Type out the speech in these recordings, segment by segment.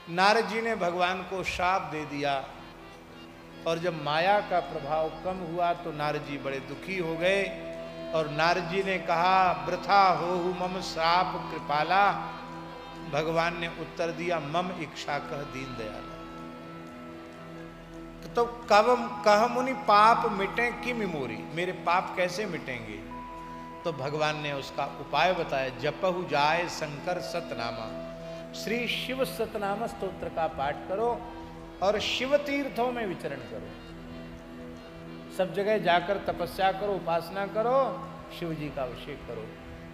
नारद जी ने भगवान को शाप दे दिया और जब माया का प्रभाव कम हुआ तो नारद जी बड़े दुखी हो गए और नारद जी ने कहा वृथा होहु मम श्राप कृपाला। भगवान ने उत्तर दिया मम इच्छा कह दीन दयाला। तो कह मुनि पाप मिटे की मेमोरी, मेरे पाप कैसे मिटेंगे? तो भगवान ने उसका उपाय बताया, जपहु जाय शंकर सतनामा। श्री शिव सतनाम स्तोत्र का पाठ करो और शिव तीर्थों में विचरण करो, सब जगह जाकर तपस्या करो, उपासना करो, शिव जी का अभिषेक करो।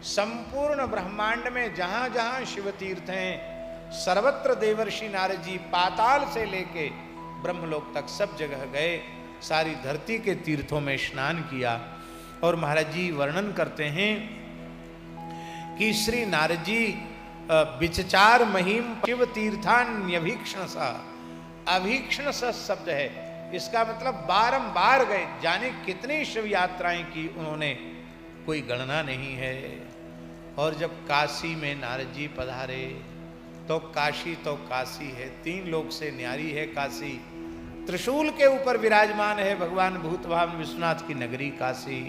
संपूर्ण ब्रह्मांड में जहां जहां शिव तीर्थ हैं सर्वत्र देवर्षि नारद जी पाताल से लेके ब्रह्मलोक तक सब जगह गए, सारी धरती के तीर्थों में स्नान किया। और महाराज जी वर्णन करते हैं कि श्री नारद जी विचचार महिम शिव तीर्थान्यभीक्षण सा, अभीक्षण सा शब्द है, इसका मतलब बारंबार गए, जाने कितनी शिव यात्राएं की उन्होंने, कोई गणना नहीं है। और जब काशी में नारद जी पधारे तो काशी तो काशी है, तीन लोक से न्यारी है काशी। त्रिशूल के ऊपर विराजमान है भगवान भूतभावन विश्वनाथ की नगरी काशी।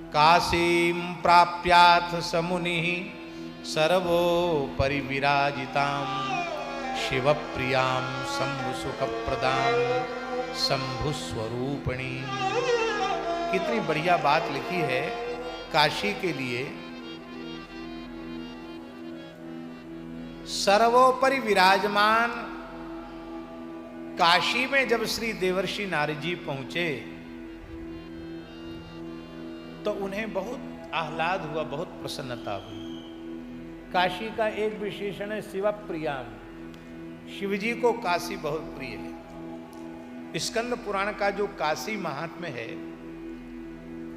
काशीं प्राप्याथ समुनि सर्वो परिविराजितां शिव प्रियां शंभु सुख प्रदां शंभु स्वरूपिणी। कितनी बढ़िया बात लिखी है काशी के लिए। सर्वोपरि विराजमान। काशी में जब श्री देवर्षि नारद जी पहुंचे तो उन्हें बहुत आह्लाद हुआ, बहुत प्रसन्नता हुई। काशी का एक विशेषण है शिव प्रियाम, शिवजी को काशी बहुत प्रिय है। स्कंद पुराण का जो काशी महात्म्य है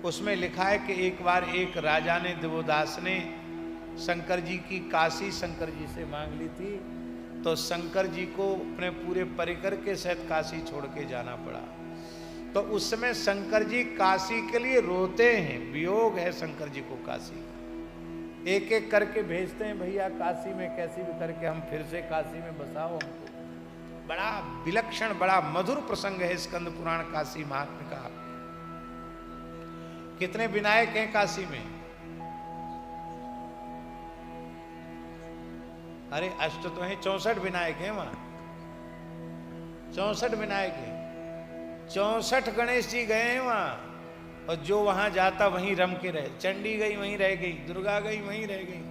उसमें लिखा है कि एक बार एक राजा ने, दिवोदास ने शंकर जी की काशी शंकर जी से मांग ली थी, तो शंकर जी को अपने पूरे परिकर के सहित काशी छोड़ के जाना पड़ा। तो उस समय शंकर जी काशी के लिए रोते हैं, वियोग है शंकर जी को काशी का। एक एक करके भेजते हैं, भैया काशी में कैसी भी करके हम फिर से काशी में बसाओ हमको। बड़ा विलक्षण, बड़ा मधुर प्रसंग है स्कंद पुराण काशी महात्म्य का। कितने विनायक हैं काशी में? अरे अष्ट तो हैं, 64 विनायक हैं वहां, 64 विनायक हैं, 64 गणेश जी गए हैं वहां। और जो वहां जाता वहीं रम के रहे, चंडी गई वहीं रह गई, दुर्गा गई वहीं रह गई।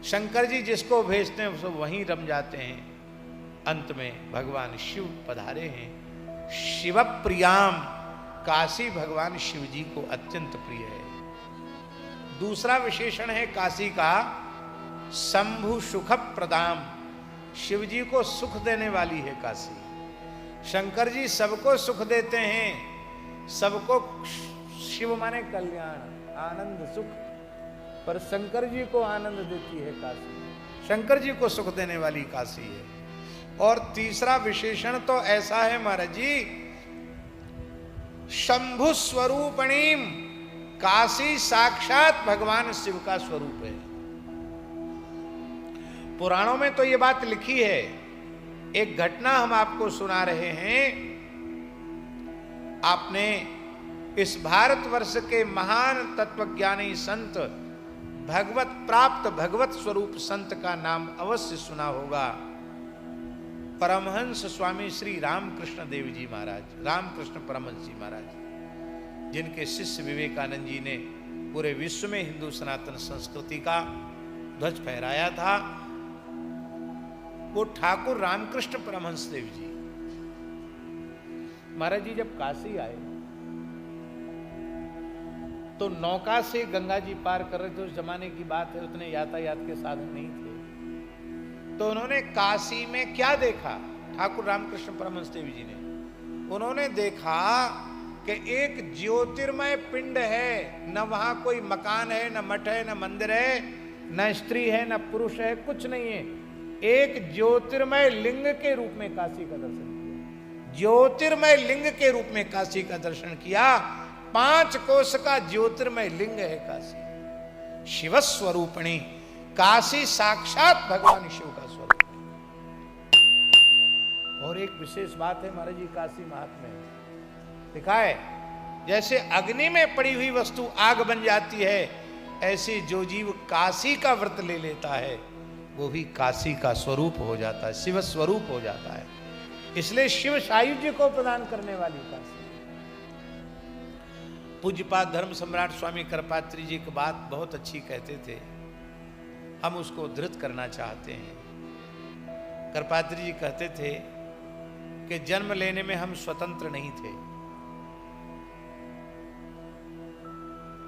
शंकर जी जिसको भेजते हैं सब वहीं रम जाते हैं। अंत में भगवान शिव पधारे हैं। शिव प्रियाम, काशी भगवान शिव जी को अत्यंत प्रिय है। दूसरा विशेषण है काशी का शंभु सुख प्रदाम, शिव जी को सुख देने वाली है काशी। शंकर जी सबको सुख देते हैं, सबको, शिव माने कल्याण, आनंद, सुख, पर शंकर जी को आनंद देती है काशी, शंकर जी को सुख देने वाली काशी है। और तीसरा विशेषण तो ऐसा है महाराज जी, शंभु स्वरूपणीम, काशी साक्षात भगवान शिव का स्वरूप है। पुराणों में तो ये बात लिखी है। एक घटना हम आपको सुना रहे हैं। आपने इस भारतवर्ष के महान तत्वज्ञानी संत, भगवत प्राप्त भगवत स्वरूप संत का नाम अवश्य सुना होगा, परमहंस स्वामी श्री रामकृष्ण देव जी महाराज, रामकृष्ण परमहंस जी महाराज, जिनके शिष्य विवेकानंद जी ने पूरे विश्व में हिंदू सनातन संस्कृति का ध्वज फहराया था। वो ठाकुर रामकृष्ण परमहंस देव जी महाराज जी जब काशी आए तो नौका से गंगा जी पार कर रहे थे। उस जमाने की बात है, उतने यातायात के साधन नहीं थे। तो उन्होंने काशी में क्या देखा, ठाकुर रामकृष्ण परमहंस देव जी ने, उन्होंने देखा कि एक ज्योतिर्मय पिंड है, न वहां कोई मकान है, न मठ है, न मंदिर है, न स्त्री है, न पुरुष है, कुछ नहीं है। एक ज्योतिर्मय लिंग के रूप में काशी का दर्शन किया, ज्योतिर्मय लिंग के रूप में काशी का दर्शन किया। 5 कोश का ज्योतिर्मय लिंग है काशी। शिव स्वरूपिणी, काशी साक्षात भगवान शिव का स्वरूप है। और एक विशेष बात है महाराज जी, काशी महात्म्य में लिखा है, जैसे अग्नि में पड़ी हुई वस्तु आग बन जाती है, ऐसे जो जीव काशी का व्रत ले लेता है वो भी काशी का स्वरूप हो जाता है, शिव स्वरूप हो जाता है। इसलिए शिव सायुज्य को प्रदान करने वाली काशी। पूज्यपाद धर्म सम्राट स्वामी कृपात्री जी की बात बहुत अच्छी कहते थे, हम उसको उद्धृत करना चाहते हैं। कृपात्री जी कहते थे कि जन्म लेने में हम स्वतंत्र नहीं थे,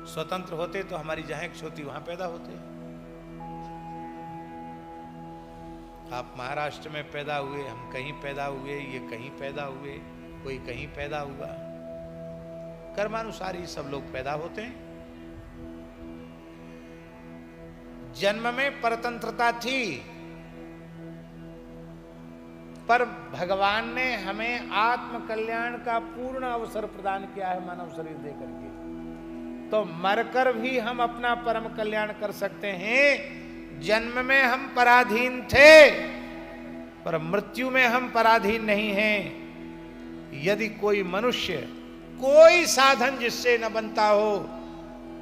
स्वतंत्र होते तो हमारी जहां इच्छा होती वहां पैदा होते। आप महाराष्ट्र में पैदा हुए, हम कहीं पैदा हुए, ये कहीं पैदा हुए, कोई कहीं पैदा हुआ, कर्मानुसार ही सब लोग पैदा होते हैं। जन्म में परतंत्रता थी, पर भगवान ने हमें आत्म कल्याण का पूर्ण अवसर प्रदान किया है मानव शरीर देकर के, तो मरकर भी हम अपना परम कल्याण कर सकते हैं। जन्म में हम पराधीन थे, पर मृत्यु में हम पराधीन नहीं हैं। यदि कोई मनुष्य कोई साधन जिससे न बनता हो,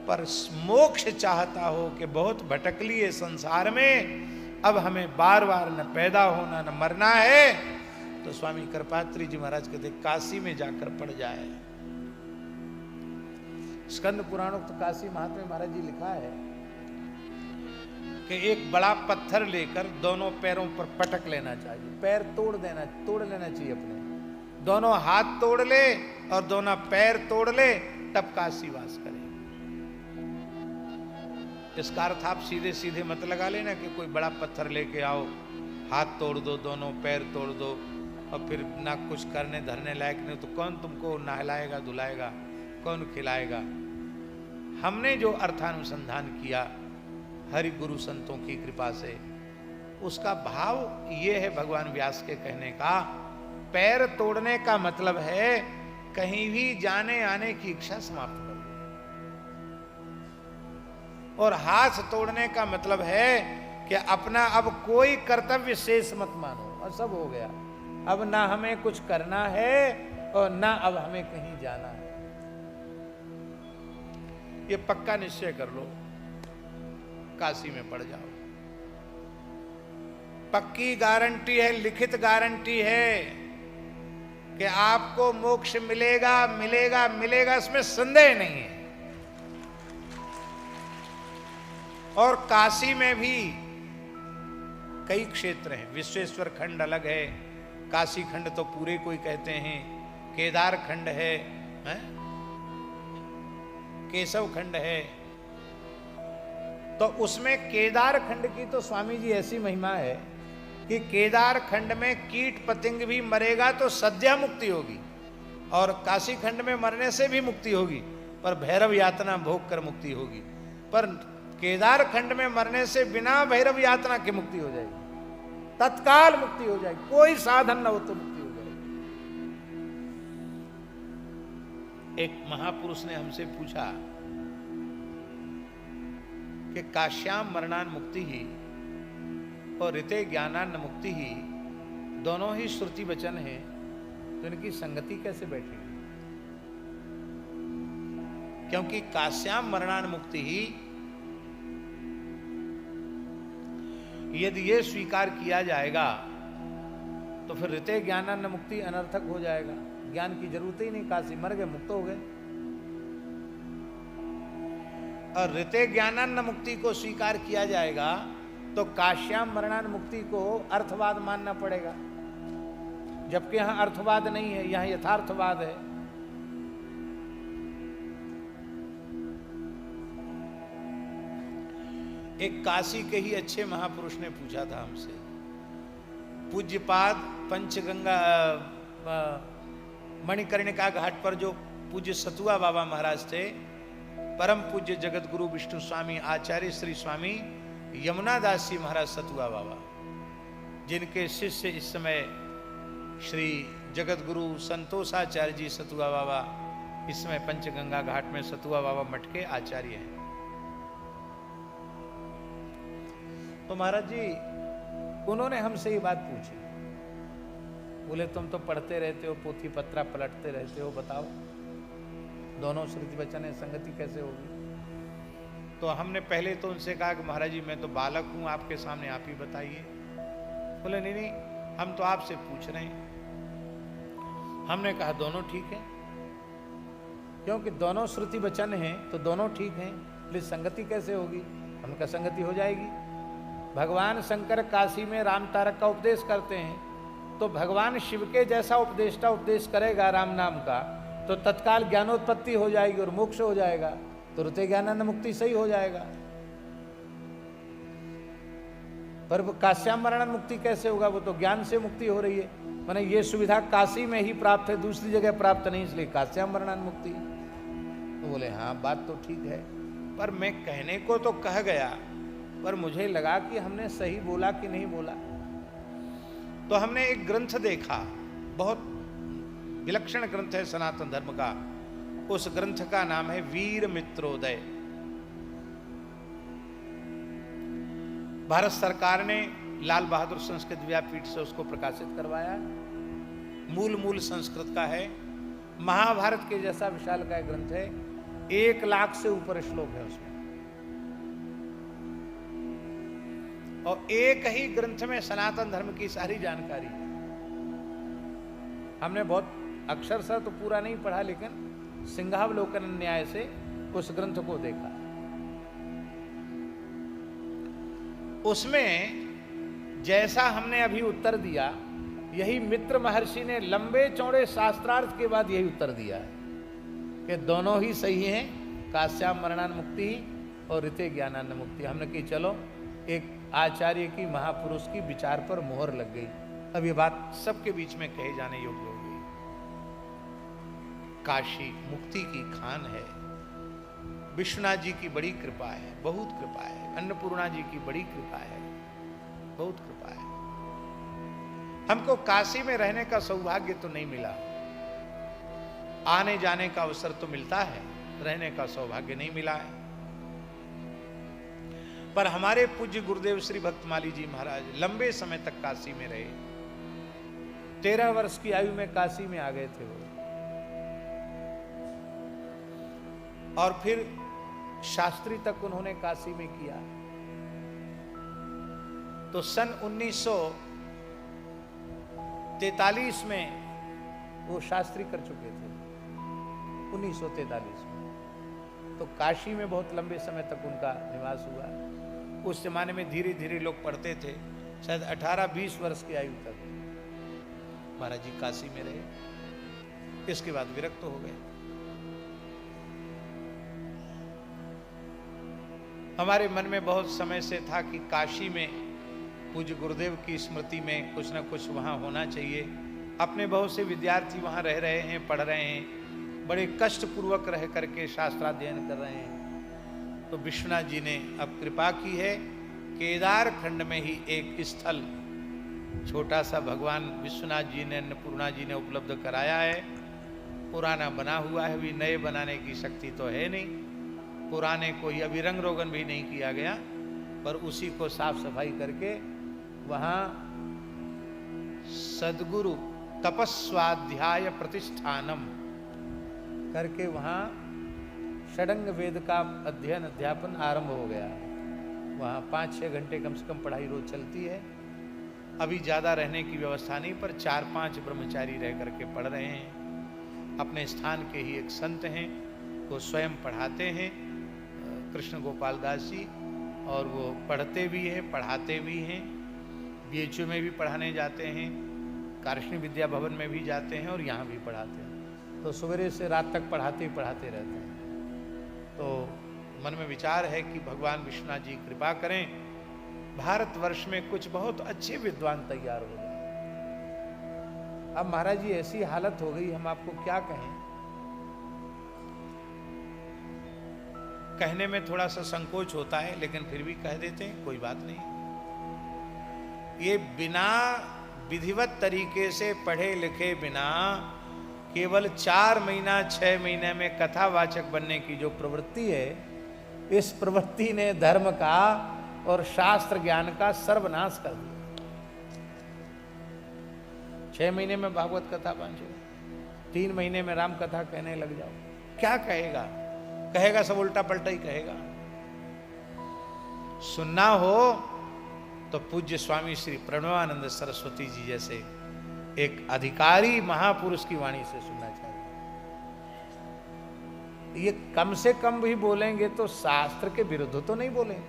पर मोक्ष चाहता हो कि बहुत भटक लिए संसार में, अब हमें बार बार न पैदा होना न मरना है, तो स्वामी कृपात्री जी महाराज कहते काशी में जाकर पड़ जाए। स्कंद पुराणोक्त काशी महात्म्य महाराज जी लिखा है कि एक बड़ा पत्थर लेकर दोनों पैरों पर पटक लेना चाहिए, पैर तोड़ लेना चाहिए अपने, दोनों हाथ तोड़ ले और दोनों पैर तोड़ ले, तब काशी वास करे। इसका अर्थ आप सीधे सीधे मत लगा लेना कि कोई बड़ा पत्थर लेके आओ, हाथ तोड़ दो, दोनों पैर तोड़ दो और फिर ना कुछ करने धरने लायक नहीं, तो कौन तुमको नहलाएगा धुलाएगा, कौन खिलाएगा। हमने जो अर्थानुसंधान किया हरि गुरु संतों की कृपा से, उसका भाव ये है भगवान व्यास के कहने का, पैर तोड़ने का मतलब है कहीं भी जाने आने की इच्छा समाप्त कर दो, और हाथ तोड़ने का मतलब है कि अपना अब कोई कर्तव्य शेष मत मानो, और सब हो गया, अब ना हमें कुछ करना है और ना अब हमें कहीं जाना है। ये पक्का निश्चय कर लो, काशी में पड़ जाओ। पक्की गारंटी है, लिखित गारंटी है कि आपको मोक्ष मिलेगा मिलेगा मिलेगा, इसमें संदेह नहीं है। और काशी में भी कई क्षेत्र हैं, विश्वेश्वर खंड अलग है, काशी खंड तो पूरे कोई कहते हैं, केदार खंड है, केशव खंड है। तो उसमें केदार खंड की तो स्वामी जी ऐसी महिमा है कि केदार खंड में कीट पतंग भी मरेगा तो सद्या मुक्ति होगी, और काशी खंड में मरने से भी मुक्ति होगी, पर भैरव यातना भोग कर मुक्ति होगी। पर केदार खंड में मरने से बिना भैरव यातना की मुक्ति हो जाएगी, तत्काल मुक्ति हो जाएगी, कोई साधन न हो तो मुक्ति हो जाएगी। एक महापुरुष ने हमसे पूछा कि काश्याम मरणान मुक्ति ही और ऋते ज्ञानान मुक्ति ही दोनों ही श्रुति वचन है, तो इनकी संगति कैसे बैठेगी? क्योंकि काश्याम मरणान मुक्ति ही यदि ये स्वीकार किया जाएगा तो फिर ऋते ज्ञानान मुक्ति अनर्थक हो जाएगा, ज्ञान की जरूरत ही नहीं, काशी मर गए मुक्त हो गए। और ऋते ज्ञानान मुक्ति को स्वीकार किया जाएगा तो काश्याम मरणान मुक्ति को अर्थवाद मानना पड़ेगा, जबकि यहां अर्थवाद नहीं है, यहां यथार्थवाद है। एक काशी के ही अच्छे महापुरुष ने पूछा था हमसे, पूज्यपाद पंचगंगा मणिकर्णिका घाट पर जो पूज्य सतुआ बाबा महाराज थे, परम पूज्य जगत गुरु विष्णु स्वामी आचार्य श्री स्वामी यमुना दास जी महाराज सतुआ बाबा, जिनके शिष्य इस समय श्री जगत गुरु संतोषाचार्य जी सतुआ बाबा इस समय पंचगंगा घाट में सतुआ बाबा मठ के आचार्य हैं। तो महाराज जी उन्होंने हमसे ये बात पूछी बोले तुम तो पढ़ते रहते हो, पोथी पत्रा पलटते रहते हो, बताओ दोनों श्रुति वचन है, संगति कैसे होगी? तो हमने पहले तो उनसे कहा कि महाराज जी मैं तो बालक हूं, आपके सामने आप ही बताइए। बोले नहीं नहीं, हम तो आपसे पूछ रहे हैं। हमने कहा दोनों ठीक है, क्योंकि दोनों श्रुति वचन हैं तो दोनों ठीक हैं, इसलिए संगति कैसे होगी? हमका संगति हो जाएगी। भगवान शंकर काशी में राम तारक का उपदेश करते हैं, तो भगवान शिव के जैसा उपदेष्टा उपदेश करेगा राम नाम का, तो तत्काल ज्ञानोत्पत्ति हो जाएगी और मोक्ष हो जाएगा, तुरते ज्ञानानंद मुक्ति सही हो जाएगा। पर काश्यामरणानंद मुक्ति कैसे होगा? वो तो ज्ञान से मुक्ति हो रही है, माने ये सुविधा काशी में ही प्राप्त है, दूसरी जगह प्राप्त नहीं, इसलिए काश्यामरणानंद मुक्ति। तो बोले हाँ बात तो ठीक है, पर मैं कहने को तो कह गया, पर मुझे लगा कि हमने सही बोला कि नहीं बोला। तो हमने एक ग्रंथ देखा, बहुत विलक्षण ग्रंथ है सनातन धर्म का, उस ग्रंथ का नाम है वीर मित्रोदय। भारत सरकार ने लाल बहादुर संस्कृत व्यापीठ से उसको प्रकाशित करवाया। मूल संस्कृत का है, महाभारत के जैसा विशालकाय ग्रंथ है, 1 लाख से ऊपर श्लोक है उसमें, और एक ही ग्रंथ में सनातन धर्म की सारी जानकारी है। हमने बहुत अक्षरशः तो पूरा नहीं पढ़ा, लेकिन सिंहावलोकन न्याय से उस ग्रंथ को देखा। उसमें जैसा हमने अभी उत्तर दिया, यही मित्र महर्षि ने लंबे चौड़े शास्त्रार्थ के बाद यही उत्तर दिया है कि दोनों ही सही हैं, काश्यामरणानंद मुक्ति और ऋते ज्ञानानंद मुक्ति। हमने कही चलो, एक आचार्य की, महापुरुष की विचार पर मोहर लग गई। अब ये बात सबके बीच में कहे जाने योग्य हो गई। काशी मुक्ति की खान है, विश्वनाथ जी की बड़ी कृपा है, बहुत कृपा है, अन्नपूर्णा जी की बड़ी कृपा है, बहुत कृपा है। हमको काशी में रहने का सौभाग्य तो नहीं मिला, आने जाने का अवसर तो मिलता है, रहने का सौभाग्य नहीं मिला है। पर हमारे पूज्य गुरुदेव श्री भक्तमाली जी महाराज लंबे समय तक काशी में रहे। 13 वर्ष की आयु में काशी में आ गए थे वो, और फिर शास्त्री तक उन्होंने काशी में किया। तो सन 1943 में वो शास्त्री कर चुके थे, 1943 में। तो काशी में बहुत लंबे समय तक उनका निवास हुआ। उस जमाने में धीरे धीरे लोग पढ़ते थे, शायद 18-20 वर्ष की आयु तक महाराज जी काशी में रहे। इसके बाद विरक्त हो गए। हमारे मन में बहुत समय से था कि काशी में पूज्य गुरुदेव की स्मृति में कुछ न कुछ वहाँ होना चाहिए। अपने बहुत से विद्यार्थी वहाँ रह रहे हैं, पढ़ रहे हैं, बड़े कष्टपूर्वक रह करके शास्त्राध्ययन कर रहे हैं। तो विश्वनाथ जी ने अब कृपा की है, केदार खंड में ही एक स्थल छोटा सा भगवान विश्वनाथ जी ने, अन्नपूर्णा जी ने उपलब्ध कराया है। पुराना बना हुआ है, अभी नए बनाने की शक्ति तो है नहीं, पुराने को ही अभी रंग रोगन भी नहीं किया गया, पर उसी को साफ सफाई करके वहाँ सदगुरु तपस्वाध्याय प्रतिष्ठानम करके वहाँ षडंग वेद का अध्ययन अध्यापन आरंभ हो गया। वहाँ 5-6 घंटे कम से कम पढ़ाई रोज चलती है। अभी ज़्यादा रहने की व्यवस्था नहीं, पर 4-5 ब्रह्मचारी रह करके पढ़ रहे हैं। अपने स्थान के ही एक संत हैं, वो स्वयं पढ़ाते हैं, कृष्ण गोपाल दास जी, और वो पढ़ते भी हैं, पढ़ाते भी हैं। BHU में भी पढ़ाने जाते हैं, कार्षणी विद्या भवन में भी जाते हैं, और यहाँ भी पढ़ाते हैं। तो सवेरे से रात तक पढ़ाते ही पढ़ाते रहते हैं। तो मन में विचार है कि भगवान विश्वनाथ जी कृपा करें, भारतवर्ष में कुछ बहुत अच्छे विद्वान तैयार हो जाए। अब महाराज जी ऐसी हालत हो गई, हम आपको क्या कहें। कहने में थोड़ा सा संकोच होता है, लेकिन फिर भी कह देते हैं, कोई बात नहीं। ये बिना विधिवत तरीके से पढ़े लिखे बिना केवल 4 महीना 6 महीने में कथावाचक बनने की जो प्रवृत्ति है, इस प्रवृत्ति ने धर्म का और शास्त्र ज्ञान का सर्वनाश कर दिया। 6 महीने में भागवत कथा बांचो, 3 महीने में राम कथा कहने लग जाओ, क्या कहेगा? कहेगा सब उल्टा पलटा ही कहेगा। सुनना हो तो पूज्य स्वामी श्री प्रणवानंद सरस्वती जी जैसे एक अधिकारी महापुरुष की वाणी से सुनना चाहिए। ये कम से कम भी बोलेंगे तो शास्त्र के विरुद्ध तो नहीं बोलेंगे,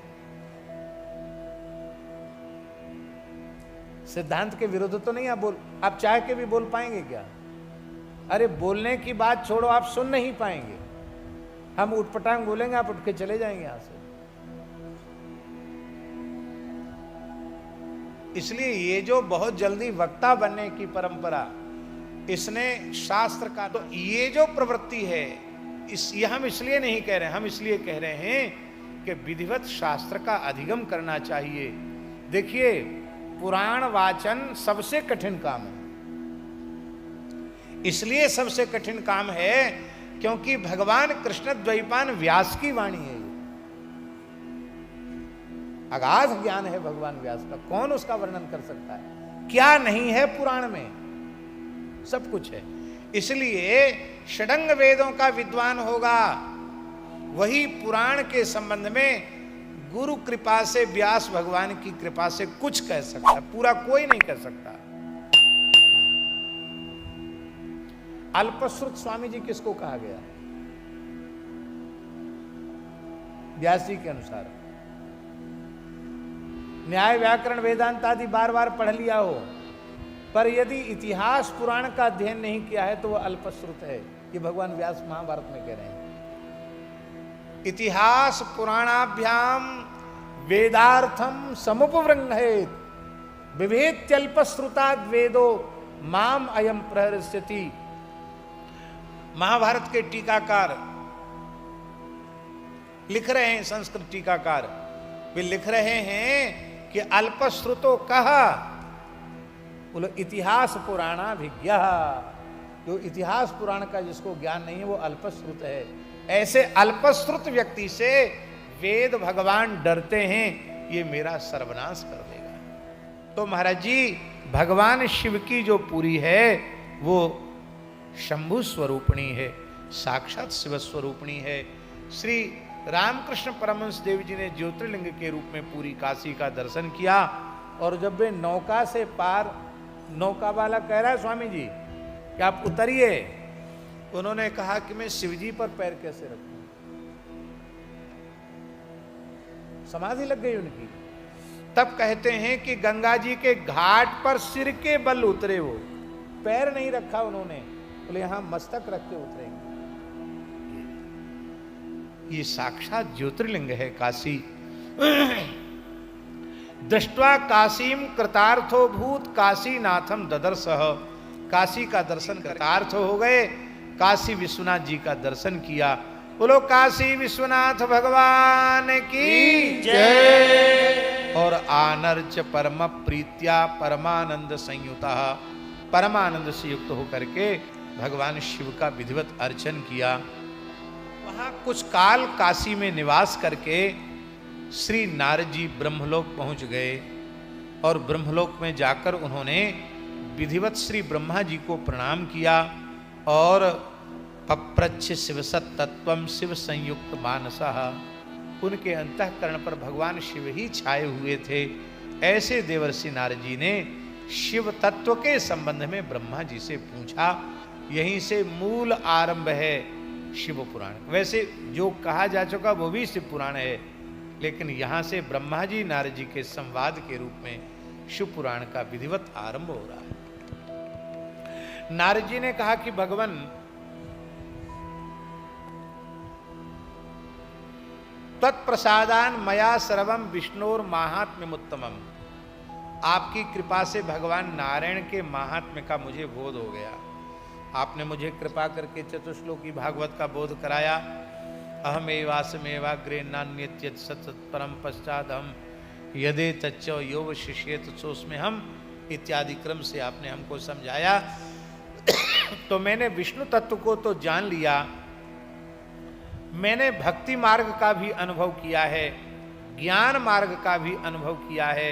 सिद्धांत के विरुद्ध तो नहीं आप चाह के भी बोल पाएंगे क्या? अरे बोलने की बात छोड़ो, आप सुन नहीं पाएंगे। हम उठपटांग बोलेंगे, आप उठ के चले जाएंगे यहां से। इसलिए ये जो बहुत जल्दी वक्ता बनने की परंपरा, इसने शास्त्र का, तो ये जो प्रवृत्ति है, ये हम इसलिए नहीं कह रहे, हम इसलिए कह रहे हैं कि विधिवत शास्त्र का अधिगम करना चाहिए। देखिए, पुराण वाचन सबसे कठिन काम है। इसलिए सबसे कठिन काम है क्योंकि भगवान कृष्ण द्वैपायन व्यास की वाणी है। अगाध ज्ञान है भगवान व्यास का, कौन उसका वर्णन कर सकता है? क्या नहीं है पुराण में? सब कुछ है। इसलिए षडंग वेदों का विद्वान होगा, वही पुराण के संबंध में गुरु कृपा से, व्यास भगवान की कृपा से कुछ कह सकता है, पूरा कोई नहीं कह सकता। अल्पश्रुत स्वामी जी किसको कहा गया? व्यास जी के अनुसार। न्याय व्याकरण वेदांत आदि बार बार पढ़ लिया हो, पर यदि इतिहास पुराण का अध्ययन नहीं किया है तो वह अल्पश्रुत है। ये भगवान व्यास महाभारत में कह रहे हैं। इतिहास पुराणाभ्याम वेदार्थम समुपवृंहेत विभेत्यल्पश्रुताद् वेदो माम अयम प्रहृष्यति। महाभारत के टीकाकार लिख रहे हैं, संस्कृत टीकाकार वे लिख रहे हैं कि अल्पश्रुतो कहा, बोलो इतिहास पुराणाभिज्ञ। जो इतिहास पुराण का जिसको ज्ञान नहीं है वो अल्पश्रुत है। ऐसे अल्पश्रुत व्यक्ति से वेद भगवान डरते हैं, ये मेरा सर्वनाश कर देगा। तो महाराज जी, भगवान शिव की जो पूरी है वो शंभु स्वरूपणी है, साक्षात शिव स्वरूपणी है। श्री रामकृष्ण परमहंस देव जी ने ज्योतिर्लिंग के रूप में पूरी काशी का दर्शन किया, और जब वे नौका से पार, नौका वाला कह रहा है स्वामी जी कि आप उतरिए, उन्होंने कहा कि मैं शिवजी पर पैर कैसे रखूं? समाधि लग गई उनकी। तब कहते हैं कि गंगा जी के घाट पर सिर के बल उतरे, वो पैर नहीं रखा उन्होंने, बोले यहां मस्तक रख के उतरेंगे। ये साक्षात ज्योतिर्लिंग है काशी। दृष्ट्वा काशीम कृतार्थो भूत काशीनाथम ददर्शः। काशी का दर्शन कृतार्थ हो गए, काशी विश्वनाथ जी का दर्शन किया। बोलो काशी विश्वनाथ भगवान की जय। और आनर्च परम प्रीत्या परमानंद संयुता, परमानंद से युक्त होकर के भगवान शिव का विधिवत अर्चन किया। वहां कुछ काल काशी में निवास करके श्री नारद जी ब्रह्मलोक पहुंच गए, और ब्रह्मलोक में जाकर उन्होंने विधिवत श्री ब्रह्मा जी को प्रणाम किया और पप्रच्छ शिवसत तत्वम शिव संयुक्त मानसः। उनके अंतःकरण पर भगवान शिव ही छाए हुए थे। ऐसे देवर्षि नारद जी ने शिव तत्व के संबंध में ब्रह्मा जी से पूछा। यहीं से मूल आरंभ है शिव पुराण। वैसे जो कहा जा चुका वो भी शिव पुराण है, लेकिन यहां से ब्रह्मा जी नारद जी के संवाद के रूप में शिव पुराण का विधिवत आरंभ हो रहा है। नारद जी ने कहा कि भगवान, तत्प्रसादान मया सर्वम विष्णुर महात्म्यमुत्तमम। आपकी कृपा से भगवान नारायण के महात्म्य का मुझे बोध हो गया। आपने मुझे कृपा करके चतुश्लोकी भागवत का बोध कराया। अहमेवासमेवाग्रे नान्यत्यत सतत परम पश्चात हम यदे तच्चो योग शिष्येत सोस्मे हम इत्यादि क्रम से आपने हमको समझाया। तो मैंने विष्णु तत्व को तो जान लिया, मैंने भक्ति मार्ग का भी अनुभव किया है, ज्ञान मार्ग का भी अनुभव किया है,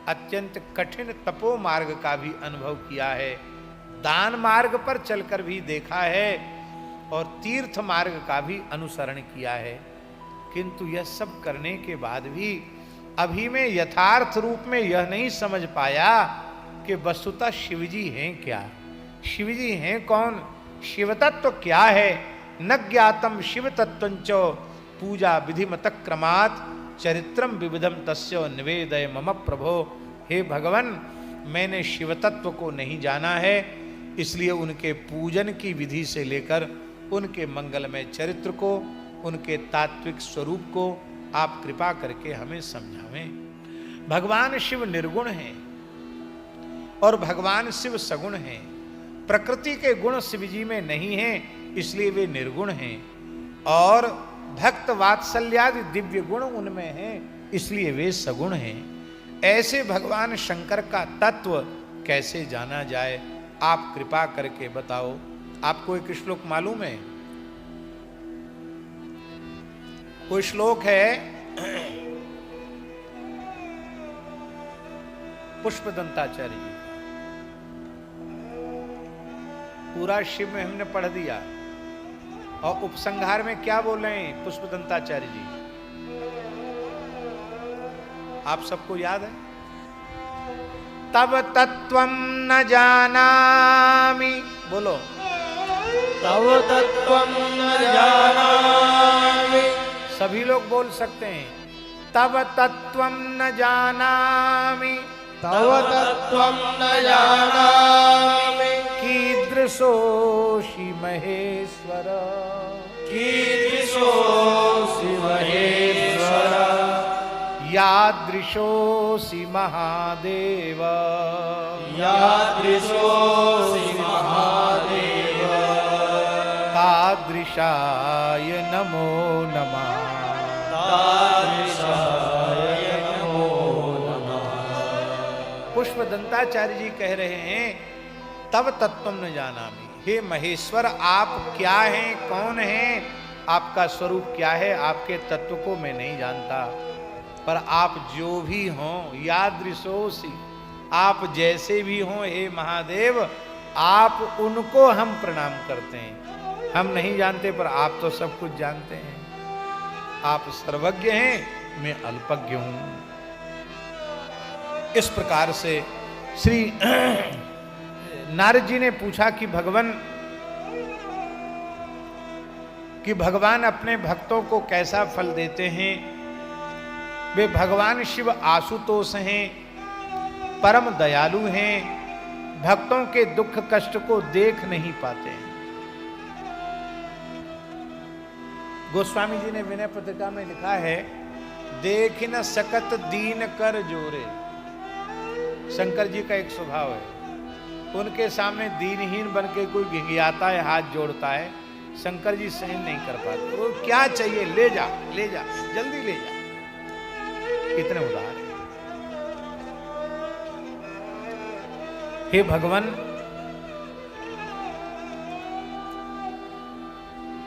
अत्यंत कठिन तपो मार्ग का भी अनुभव किया है। दान मार्ग पर चलकर भी देखा है और तीर्थ मार्ग का भी अनुसरण किया है, किंतु यह सब करने के बाद भी अभी मैं यथार्थ रूप में यह नहीं समझ पाया कि वस्तुतः शिवजी हैं क्या, शिवजी हैं कौन, शिव तत्व क्या है। न ज्ञातम शिव तत्वंच पूजा विधिमत क्रमात् चरित्रम विविधम तस्य निवेदय मम प्रभो। हे भगवान, मैंने शिव तत्व को नहीं जाना है, इसलिए उनके पूजन की विधि से लेकर उनके मंगलमय चरित्र को, उनके तात्विक स्वरूप को आप कृपा करके हमें समझावें। भगवान शिव निर्गुण हैं और भगवान शिव सगुण हैं। प्रकृति के गुण शिव जी में नहीं हैं, इसलिए वे निर्गुण हैं, और भक्त वात्सल्यादि दिव्य गुण उनमें हैं, इसलिए वे सगुण हैं। ऐसे भगवान शंकर का तत्व कैसे जाना जाए, आप कृपा करके बताओ। आपको एक श्लोक मालूम है? कोई श्लोक है पुष्पदंताचार्य जी, पूरा शिव में हमने पढ़ दिया, और उपसंहार में क्या बोल रहे हैं पुष्पदंताचार्य जी, आप सबको याद है? तब तत्वं न जानामि, बोलो, तव तत्वं न जानामि, सभी लोग बोल सकते हैं। तब तत्वं न जानामि, तव तत्वं न जानामि, कीदृशोऽसि महेश्वर, कीदृशोऽसि महेश्वर, यादृशोऽसि महादेव, यादृशोऽसि महादेव, तादृशाय नमो नमः, तादृशाय नमो नमः। पुष्पदंताचार्य जी कह रहे हैं तब तत्वं न जानामि, हे महेश्वर आप क्या हैं, कौन हैं, आपका स्वरूप क्या है, आपके तत्व को मैं नहीं जानता, पर आप जो भी हों, यादृशोऽसि, आप जैसे भी हों हे महादेव, आप उनको हम प्रणाम करते हैं। हम नहीं जानते पर आप तो सब कुछ जानते हैं, आप सर्वज्ञ हैं, मैं अल्पज्ञ हूं। इस प्रकार से श्री नारद जी ने पूछा कि भगवान अपने भक्तों को कैसा फल देते हैं। वे भगवान शिव आशुतोष हैं, परम दयालु हैं, भक्तों के दुख कष्ट को देख नहीं पाते हैं। गोस्वामी जी ने विनय पत्रिका में लिखा है, देख न सकत दीन कर जोरे। शंकर जी का एक स्वभाव है, उनके सामने दीनहीन बन के कोई घिघियाता है, हाथ जोड़ता है, शंकर जी सहन नहीं कर पाते। वो क्या चाहिए, ले जा ले जा, जल्दी ले जा, इतने उदार है। हे भगवान,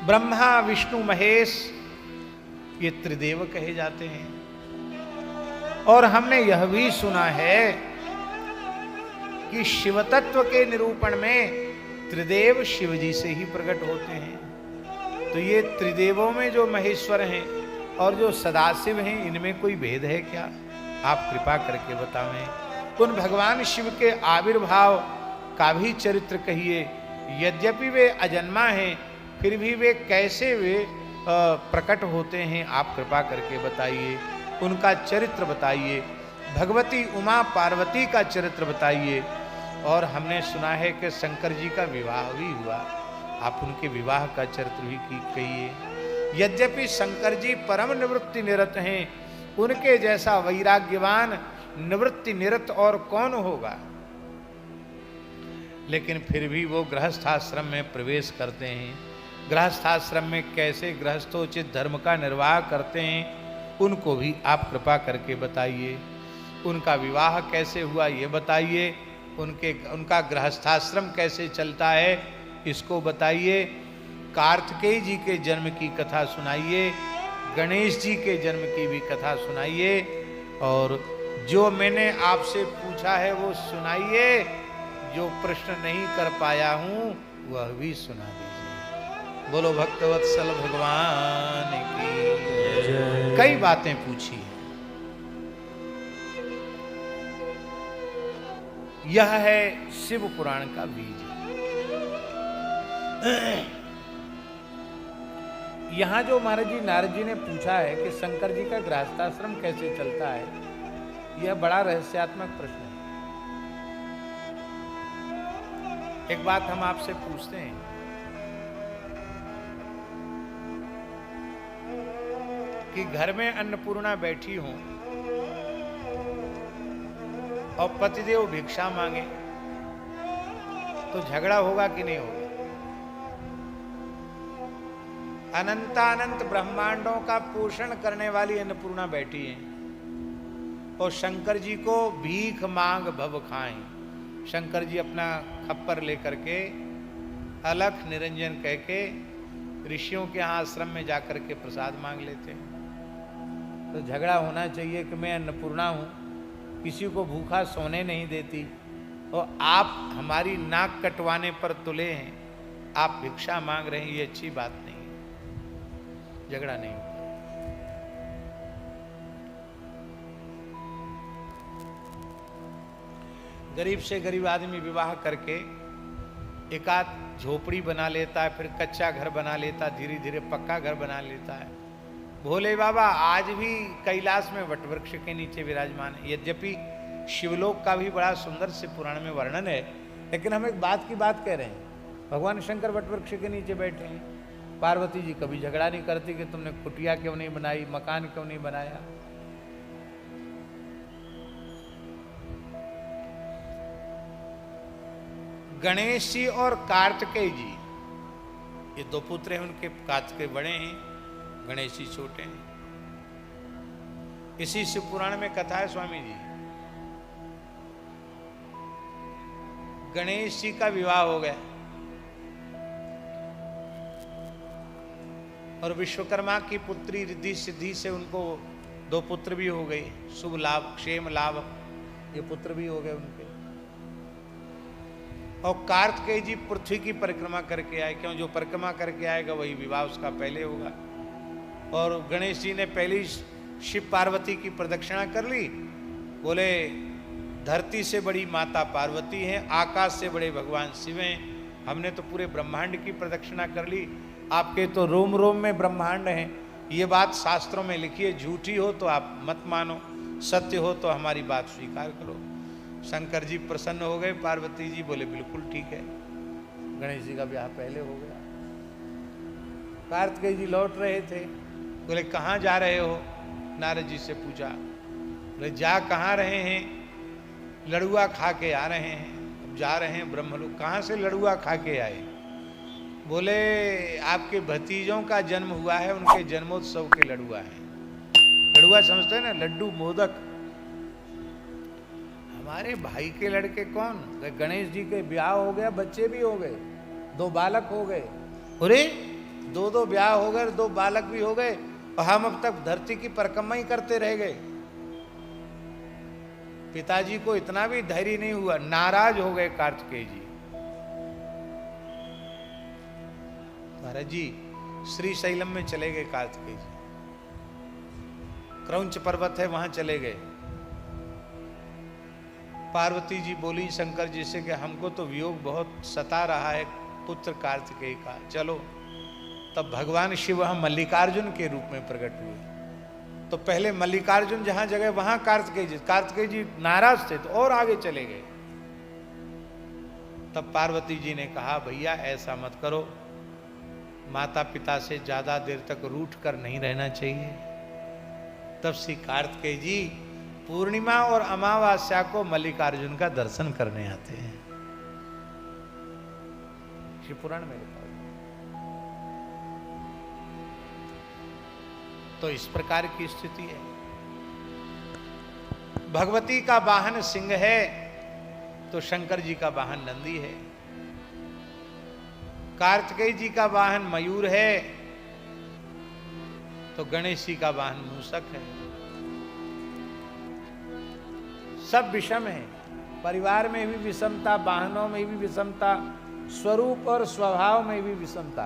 ब्रह्मा विष्णु महेश ये त्रिदेव कहे जाते हैं, और हमने यह भी सुना है कि शिव तत्व के निरूपण में त्रिदेव शिव जी से ही प्रकट होते हैं। तो ये त्रिदेवों में जो महेश्वर हैं और जो सदाशिव हैं, इनमें कोई भेद है क्या? आप कृपा करके बतावें। उन भगवान शिव के आविर्भाव का भी चरित्र कहिए। यद्यपि वे अजन्मा हैं, फिर भी वे कैसे वे प्रकट होते हैं, आप कृपा करके बताइए। उनका चरित्र बताइए, भगवती उमा पार्वती का चरित्र बताइए। और हमने सुना है कि शंकर जी का विवाह भी हुआ, आप उनके विवाह का चरित्र भी कहिए। यद्यपि शंकर जी परम निवृत्ति निरत हैं, उनके जैसा वैराग्यवान निवृत्ति निरत और कौन होगा, लेकिन फिर भी वो गृहस्थाश्रम में प्रवेश करते हैं। गृहस्थाश्रम में कैसे गृहस्थोचित धर्म का निर्वाह करते हैं, उनको भी आप कृपा करके बताइए। उनका विवाह कैसे हुआ ये बताइए, उनका गृहस्थाश्रम कैसे चलता है इसको बताइए। कार्तिकेय जी के जन्म की कथा सुनाइए, गणेश जी के जन्म की भी कथा सुनाइए, और जो मैंने आपसे पूछा है वो सुनाइए। जो प्रश्न नहीं कर पाया हूं वह भी सुना दीजिए। बोलो भक्तवत्सल भगवान की। कई बातें पूछी है। यह है शिव पुराण का बीज। यहां जो महाराज जी नारद जी ने पूछा है कि शंकर जी का गृहस्थाश्रम कैसे चलता है, यह बड़ा रहस्यात्मक प्रश्न है। एक बात हम आपसे पूछते हैं कि घर में अन्नपूर्णा बैठी हो और पतिदेव भिक्षा मांगे तो झगड़ा होगा कि नहीं होगा? अनंतानंत ब्रह्मांडों का पोषण करने वाली अन्नपूर्णा बैठी है और शंकर जी को भीख मांग भव खाएं। शंकर जी अपना खप्पर लेकर के अलख निरंजन कह के ऋषियों के यहाँ आश्रम में जाकर के प्रसाद मांग लेते हैं। तो झगड़ा होना चाहिए कि मैं अन्नपूर्णा हूँ, किसी को भूखा सोने नहीं देती और आप हमारी नाक कटवाने पर तुले हैं, आप भिक्षा मांग रहे हैं, ये अच्छी बात नहीं है। झगड़ा नहीं होता। गरीब से गरीब आदमी विवाह करके एक आध झोपड़ी बना लेता है, फिर कच्चा घर बना लेता, धीरे धीरे पक्का घर बना लेता है। भोले बाबा आज भी कैलाश में वटवृक्ष के नीचे विराजमान है। यद्यपि शिवलोक का भी बड़ा सुंदर से पुराण में वर्णन है, लेकिन हम एक बात की बात कह रहे हैं। भगवान शंकर वटवृक्ष के नीचे बैठे हैं। पार्वती जी कभी झगड़ा नहीं करती कि तुमने कुटिया क्यों नहीं बनाई, मकान क्यों नहीं बनाया। गणेश जी और कार्तिकेय जी, ये दो पुत्र हैं उनके। कार्तिकेय बड़े हैं, गणेश जी छोटे हैं। इसी शिव पुराण में कथा है स्वामी जी। गणेश जी का विवाह हो गया और विश्वकर्मा की पुत्री रिद्धि सिद्धि से उनको दो पुत्र भी हो गए। शुभ लाभ, क्षेम लाभ, ये पुत्र भी हो गए उनके। और कार्तिकेय जी पृथ्वी की परिक्रमा करके आए, क्यों जो परिक्रमा करके आएगा वही विवाह उसका पहले होगा। और गणेश जी ने पहली शिव पार्वती की प्रदक्षिणा कर ली। बोले धरती से बड़ी माता पार्वती हैं, आकाश से बड़े भगवान शिव हैं। हमने तो पूरे ब्रह्मांड की प्रदक्षिणा कर ली, आपके तो रोम रोम में ब्रह्मांड हैं। ये बात शास्त्रों में लिखी है, झूठी हो तो आप मत मानो, सत्य हो तो हमारी बात स्वीकार करो। शंकर जी प्रसन्न हो गए, पार्वती जी बोले बिल्कुल ठीक है। गणेश जी का ब्याह पहले हो गया। कार्तिकेय जी लौट रहे थे, बोले कहाँ जा रहे हो? नारद जी से पूछा। बोले जा कहाँ रहे हैं? लड़ुआ खा के आ रहे हैं। अब जा रहे हैं ब्रह्मलोक। कहाँ से लड़ुआ खा के आए? बोले आपके भतीजों का जन्म हुआ है, उनके जन्मोत्सव के लड़ुआ हैं। लड़ुआ समझते हैं ना, लड्डू मोदक। हमारे भाई के लड़के कौन? गणेश जी के ब्याह हो गया, बच्चे भी हो गए, दो बालक हो गए। अरे दो दो ब्याह हो गए, दो बालक भी हो गए और हम अब तक धरती की परिक्रमा ही करते रह गए। पिताजी को इतना भी धैर्य नहीं हुआ, नाराज हो गए कार्तिकेय जी। महाराज जी श्री शैलम में चले गए कार्तिकेय जी। क्रौंच पर्वत है, वहां चले गए। पार्वती जी बोली शंकर जी से कि हमको तो वियोग बहुत सता रहा है पुत्र कार्तिकेय का, चलो। तब भगवान शिव वहां मल्लिकार्जुन के रूप में प्रकट हुए। तो पहले मल्लिकार्जुन जहां जगह वहां कार्तिकेय जी नाराज थे तो और आगे चले गए। तब पार्वती जी ने कहा भैया ऐसा मत करो, माता पिता से ज्यादा देर तक रूठ कर नहीं रहना चाहिए। तब श्री कार्तिकेय जी पूर्णिमा और अमावस्या को मल्लिकार्जुन का दर्शन करने आते हैं। शिव पुराण में लिखा है। तो इस प्रकार की स्थिति है। भगवती का वाहन सिंह है तो शंकर जी का वाहन नंदी है। कार्तिकेय जी का वाहन मयूर है तो गणेश जी का वाहन मूषक है। सब विषम है। परिवार में भी विषमता, वाहनों में भी विषमता, स्वरूप और स्वभाव में भी विषमता।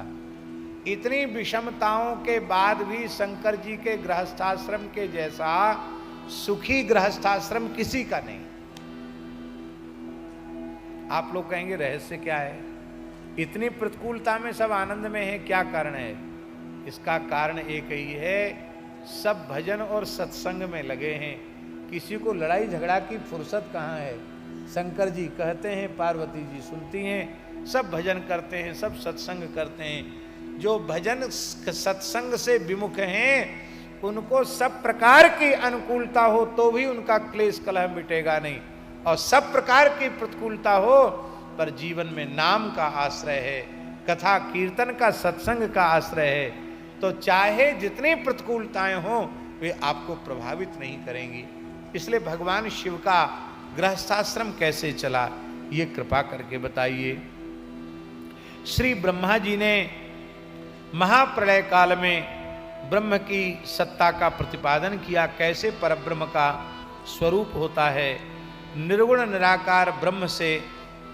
इतनी विषमताओं के बाद भी शंकर जी के गृहस्थाश्रम के जैसा सुखी गृहस्थाश्रम किसी का नहीं। आप लोग कहेंगे रहस्य क्या है? इतनी प्रतिकूलता में सब आनंद में है, क्या कारण है? इसका कारण एक ही है, सब भजन और सत्संग में लगे हैं। किसी को लड़ाई झगड़ा की फुर्सत कहाँ है? शंकर जी कहते हैं, पार्वती जी सुनती हैं, सब भजन करते हैं, सब सत्संग करते हैं। जो भजन सत्संग से विमुख हैं उनको सब प्रकार की अनुकूलता हो तो भी उनका क्लेश कलह मिटेगा नहीं, और सब प्रकार की प्रतिकूलता हो पर जीवन में नाम का आश्रय है, कथा कीर्तन का, सत्संग का आश्रय है, तो चाहे जितनी प्रतिकूलताएं हों वे आपको प्रभावित नहीं करेंगी। इसलिए भगवान शिव का गृहस्थाश्रम कैसे चला, ये कृपा करके बताइए। श्री ब्रह्मा जी ने महाप्रलय काल में ब्रह्म की सत्ता का प्रतिपादन किया, कैसे परब्रह्म का स्वरूप होता है। निर्गुण निराकार ब्रह्म से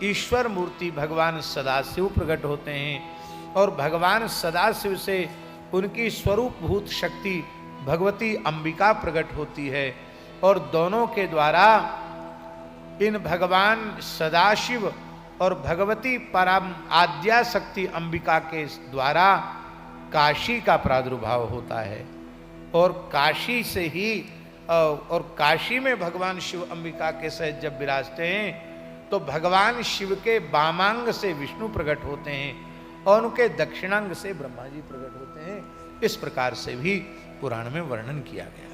ईश्वर मूर्ति भगवान सदाशिव प्रकट होते हैं, और भगवान सदाशिव से उनकी स्वरूपभूत शक्ति भगवती अंबिका प्रकट होती है, और दोनों के द्वारा इन भगवान सदाशिव और भगवती परम आद्या शक्ति अंबिका के द्वारा काशी का प्रादुर्भाव होता है। और काशी से ही और काशी में भगवान शिव अंबिका के सहित जब विराजते हैं तो भगवान शिव के वामांग से विष्णु प्रकट होते हैं और उनके दक्षिणांग से ब्रह्मा जी प्रकट होते हैं। इस प्रकार से भी पुराण में वर्णन किया गया।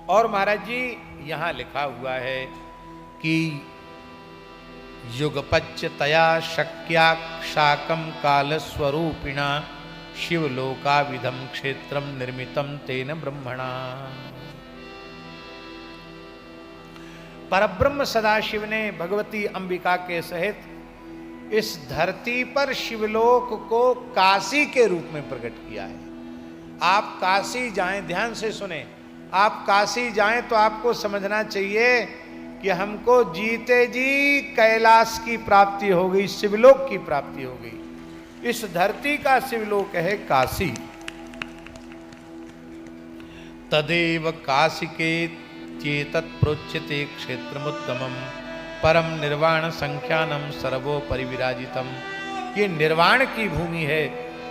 और महाराज जी यहां लिखा हुआ है कि युगपच्यतया शक्या शाकम काल स्वरूपिणा शिवलोकाविधम क्षेत्रम निर्मितम तेन ब्रह्मणा। परब्रह्म सदाशिव ने भगवती अंबिका के सहित इस धरती पर शिवलोक को काशी के रूप में प्रकट किया है। आप काशी जाएं, ध्यान से सुने, आप काशी जाएं तो आपको समझना चाहिए कि हमको जीते जी कैलाश की प्राप्ति हो गई, शिवलोक की प्राप्ति हो गई। इस धरती का शिवलोक है काशी। तदेव काशिके चेतत् प्रोच्यते क्षेत्रमुत्तमम् परम निर्वाण संख्यानम सर्वोपरि विराजितम। ये निर्वाण की भूमि है,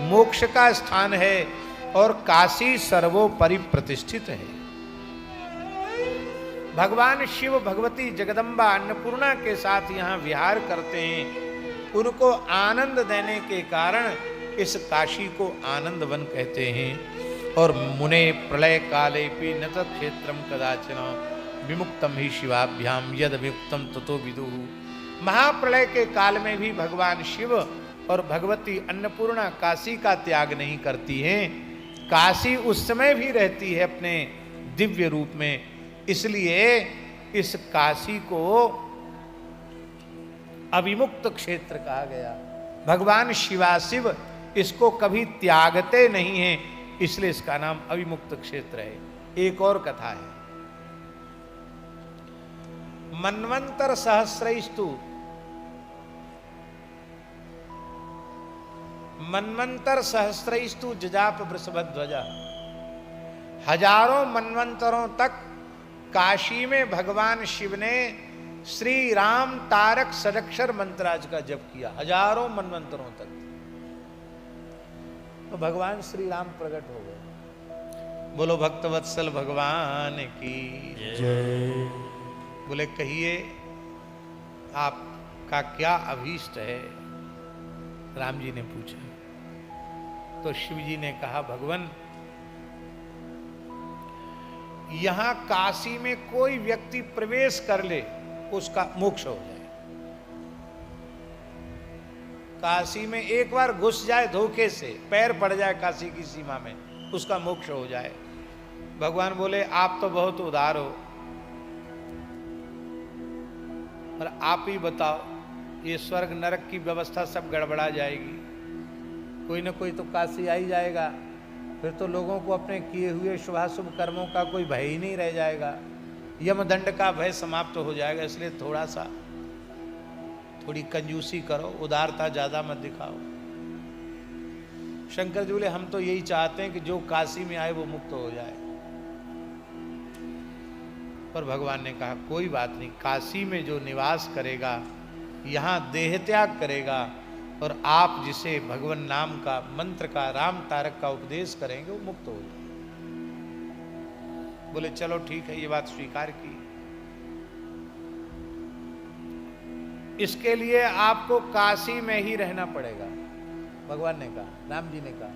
मोक्ष का स्थान है, और काशी सर्वोपरि प्रतिष्ठित है। भगवान शिव भगवती जगदम्बा अन्नपूर्णा के साथ यहाँ विहार करते हैं। उनको आनंद देने के कारण इस काशी को आनंद वन कहते हैं। और मुने प्रलय काले भी न क्षेत्रम कदाचन विमुक्तम ही शिवाभ्याम यद विमुक्तम ततो विदुः। महाप्रलय के काल में भी भगवान शिव और भगवती अन्नपूर्णा काशी का त्याग नहीं करती हैं। काशी उस समय भी रहती है अपने दिव्य रूप में, इसलिए इस काशी को अविमुक्त क्षेत्र कहा गया। भगवान शिवाशिव इसको कभी त्यागते नहीं हैं, इसलिए इसका नाम अविमुक्त क्षेत्र है। एक और कथा है, मन्वंतर सहस्रैस्तु, मन्वंतर सहस्रैस्तु जजाप वृषभध्वजा। हजारों मन्वंतरों तक काशी में भगवान शिव ने श्री राम तारक सदक्षर मंत्राज का जप किया, हजारों मन्वंतरों तक। तो भगवान श्री राम प्रकट हो गए। बोलो भक्तवत्सल भगवान की जय। बोले कहिए आपका क्या अभीष्ट है? राम जी ने पूछा। तो शिव जी ने कहा, भगवान यहां काशी में कोई व्यक्ति प्रवेश कर ले उसका मोक्ष हो जाए। काशी में एक बार घुस जाए धोखे से, पैर पड़ जाए काशी की सीमा में, उसका मोक्ष हो जाए। भगवान बोले आप तो बहुत उदार हो, पर आप ही बताओ, ये स्वर्ग नरक की व्यवस्था सब गड़बड़ा जाएगी। कोई ना कोई तो काशी आ ही जाएगा, फिर तो लोगों को अपने किए हुए शुभाशुभ कर्मों का कोई भय ही नहीं रह जाएगा। यमदंड का भय समाप्त हो जाएगा, इसलिए थोड़ी कंजूसी करो, उदारता ज्यादा मत दिखाओ। शंकर जी बोले हम तो यही चाहते हैं कि जो काशी में आए वो मुक्त हो जाए। पर भगवान ने कहा कोई बात नहीं, काशी में जो निवास करेगा, यहाँ देह त्याग करेगा और आप जिसे भगवान नाम का मंत्र का राम तारक का उपदेश करेंगे वो मुक्त हो जाए। बोले चलो ठीक है, ये बात स्वीकार की। इसके लिए आपको काशी में ही रहना पड़ेगा, भगवान ने कहा, राम जी ने कहा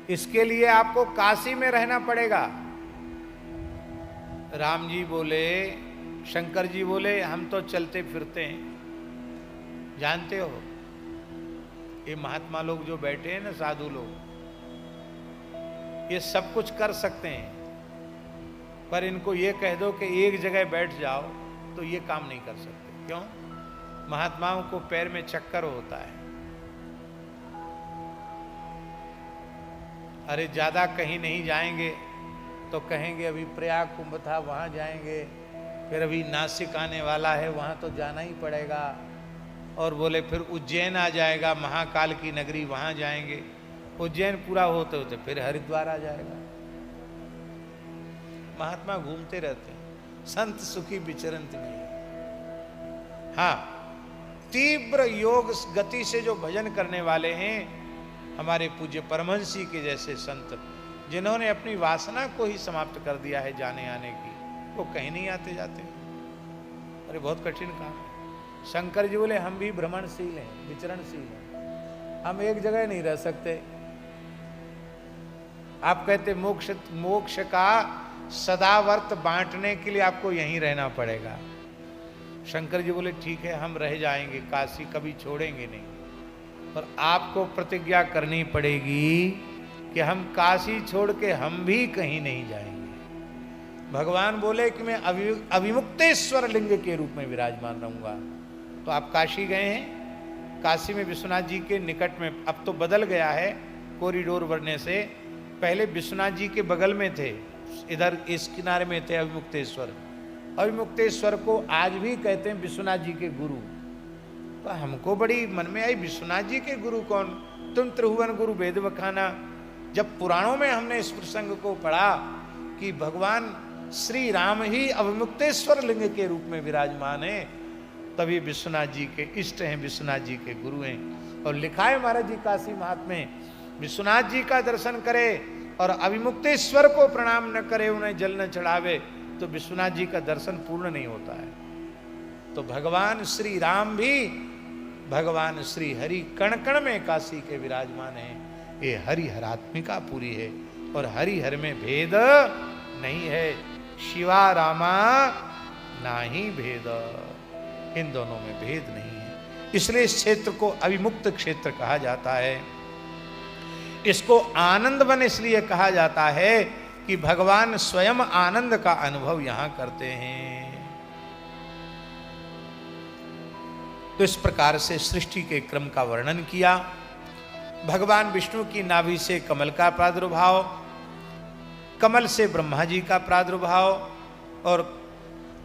इसके लिए आपको काशी में रहना पड़ेगा। राम जी बोले, शंकर जी बोले हम तो चलते फिरते हैं, जानते हो ये महात्मा लोग जो बैठे हैं ना, साधु लोग, ये सब कुछ कर सकते हैं, पर इनको ये कह दो कि एक जगह बैठ जाओ तो ये काम नहीं कर सकते। क्यों? महात्माओं को पैर में चक्कर होता है। अरे ज्यादा कहीं नहीं जाएंगे तो कहेंगे अभी प्रयाग कुंभ था वहां जाएंगे, फिर अभी नासिक आने वाला है वहां तो जाना ही पड़ेगा, और बोले फिर उज्जैन आ जाएगा, महाकाल की नगरी वहां जाएंगे, उज्जैन पूरा होते होते फिर हरिद्वार आ जाएगा। महात्मा घूमते रहते हैं, संत सुखी विचरंत में। हाँ, तीव्र योग गति से जो भजन करने वाले हैं, हमारे पूज्य परमहंसी के जैसे संत, जिन्होंने अपनी वासना को ही समाप्त कर दिया है जाने आने की, वो कहीं नहीं आते जाते। अरे बहुत कठिन काम है। शंकर जी बोले हम भी भ्रमणशील हैं, विचरणशील हैं, हम एक जगह नहीं रह सकते। आप कहते मोक्ष का सदावर्त बांटने के लिए आपको यहीं रहना पड़ेगा। शंकर जी बोले ठीक है, हम रह जाएंगे, काशी कभी छोड़ेंगे नहीं, पर आपको प्रतिज्ञा करनी पड़ेगी कि हम काशी छोड़ के हम भी कहीं नहीं जाएंगे। भगवान बोले कि मैं अविमुक्तेश्वर लिंग के रूप में विराजमान रहूंगा। तो आप काशी गए हैं, काशी में विश्वनाथ जी के निकट में, अब तो बदल गया है कॉरिडोर बनने से, पहले विश्वनाथ जी के बगल में थे, इधर इस किनारे में थे अविमुक्तेश्वर। अविमुक्तेश्वर को आज भी कहते हैं विश्वनाथ जी के गुरु। तो हमको बड़ी मन में आई, विश्वनाथ जी के गुरु कौन? तुम त्रिभुवन गुरु वेद बखाना। जब पुराणों में हमने इस प्रसंग को पढ़ा कि भगवान श्री राम ही अविमुक्तेश्वर लिंग के रूप में विराजमान है, तभी विश्वनाथ जी के इष्ट हैं, विश्वनाथ जी के गुरु हैं। और लिखा है महाराज जी काशी महात्म्य, विश्वनाथ जी का दर्शन करे और अविमुक्तेश्वर को प्रणाम न करे, उन्हें जल न चढ़ावे, तो विश्वनाथ जी का दर्शन पूर्ण नहीं होता है। तो भगवान श्री राम भी भगवान श्री हरि कण कण में काशी के विराजमान हैं। ये हरिहरात्मिका पूरी है और हरिहर में भेद नहीं है, शिवा रामा नाही भेद, इन दोनों में भेद नहीं है। इसलिए इस क्षेत्र को अविमुक्त क्षेत्र कहा जाता है। इसको आनंद वन इसलिए कहा जाता है कि भगवान स्वयं आनंद का अनुभव यहां करते हैं। तो इस प्रकार से सृष्टि के क्रम का वर्णन किया। भगवान विष्णु की नाभि से कमल का प्रादुर्भाव, कमल से ब्रह्मा जी का प्रादुर्भाव, और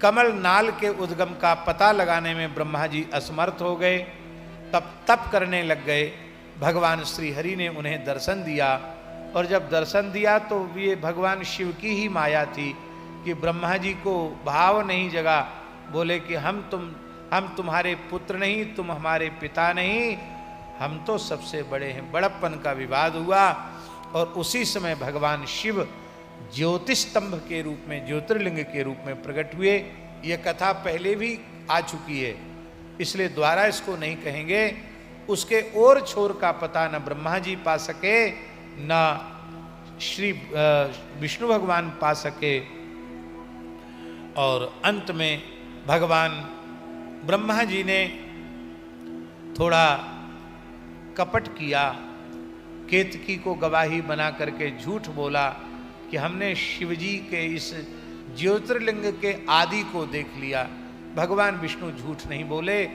कमल नाल के उद्गम का पता लगाने में ब्रह्मा जी असमर्थ हो गए, तब तप करने लग गए। भगवान श्री हरि ने उन्हें दर्शन दिया, और जब दर्शन दिया तो ये भगवान शिव की ही माया थी कि ब्रह्मा जी को भाव नहीं जगा। बोले कि हम तुम्हारे पुत्र नहीं, तुम हमारे पिता नहीं, हम तो सबसे बड़े हैं। बड़प्पन का विवाद हुआ, और उसी समय भगवान शिव ज्योतिस्तंभ के रूप में, ज्योतिर्लिंग के रूप में प्रकट हुए। ये कथा पहले भी आ चुकी है, इसलिए द्वारा इसको नहीं कहेंगे। उसके और छोर का पता न ब्रह्मा जी पा सके, न श्री विष्णु भगवान पा सके, और अंत में भगवान ब्रह्मा जी ने थोड़ा कपट किया, केतकी को गवाही बना करके झूठ बोला कि हमने शिवजी के इस ज्योतिर्लिंग के आदि को देख लिया। भगवान विष्णु झूठ नहीं बोले,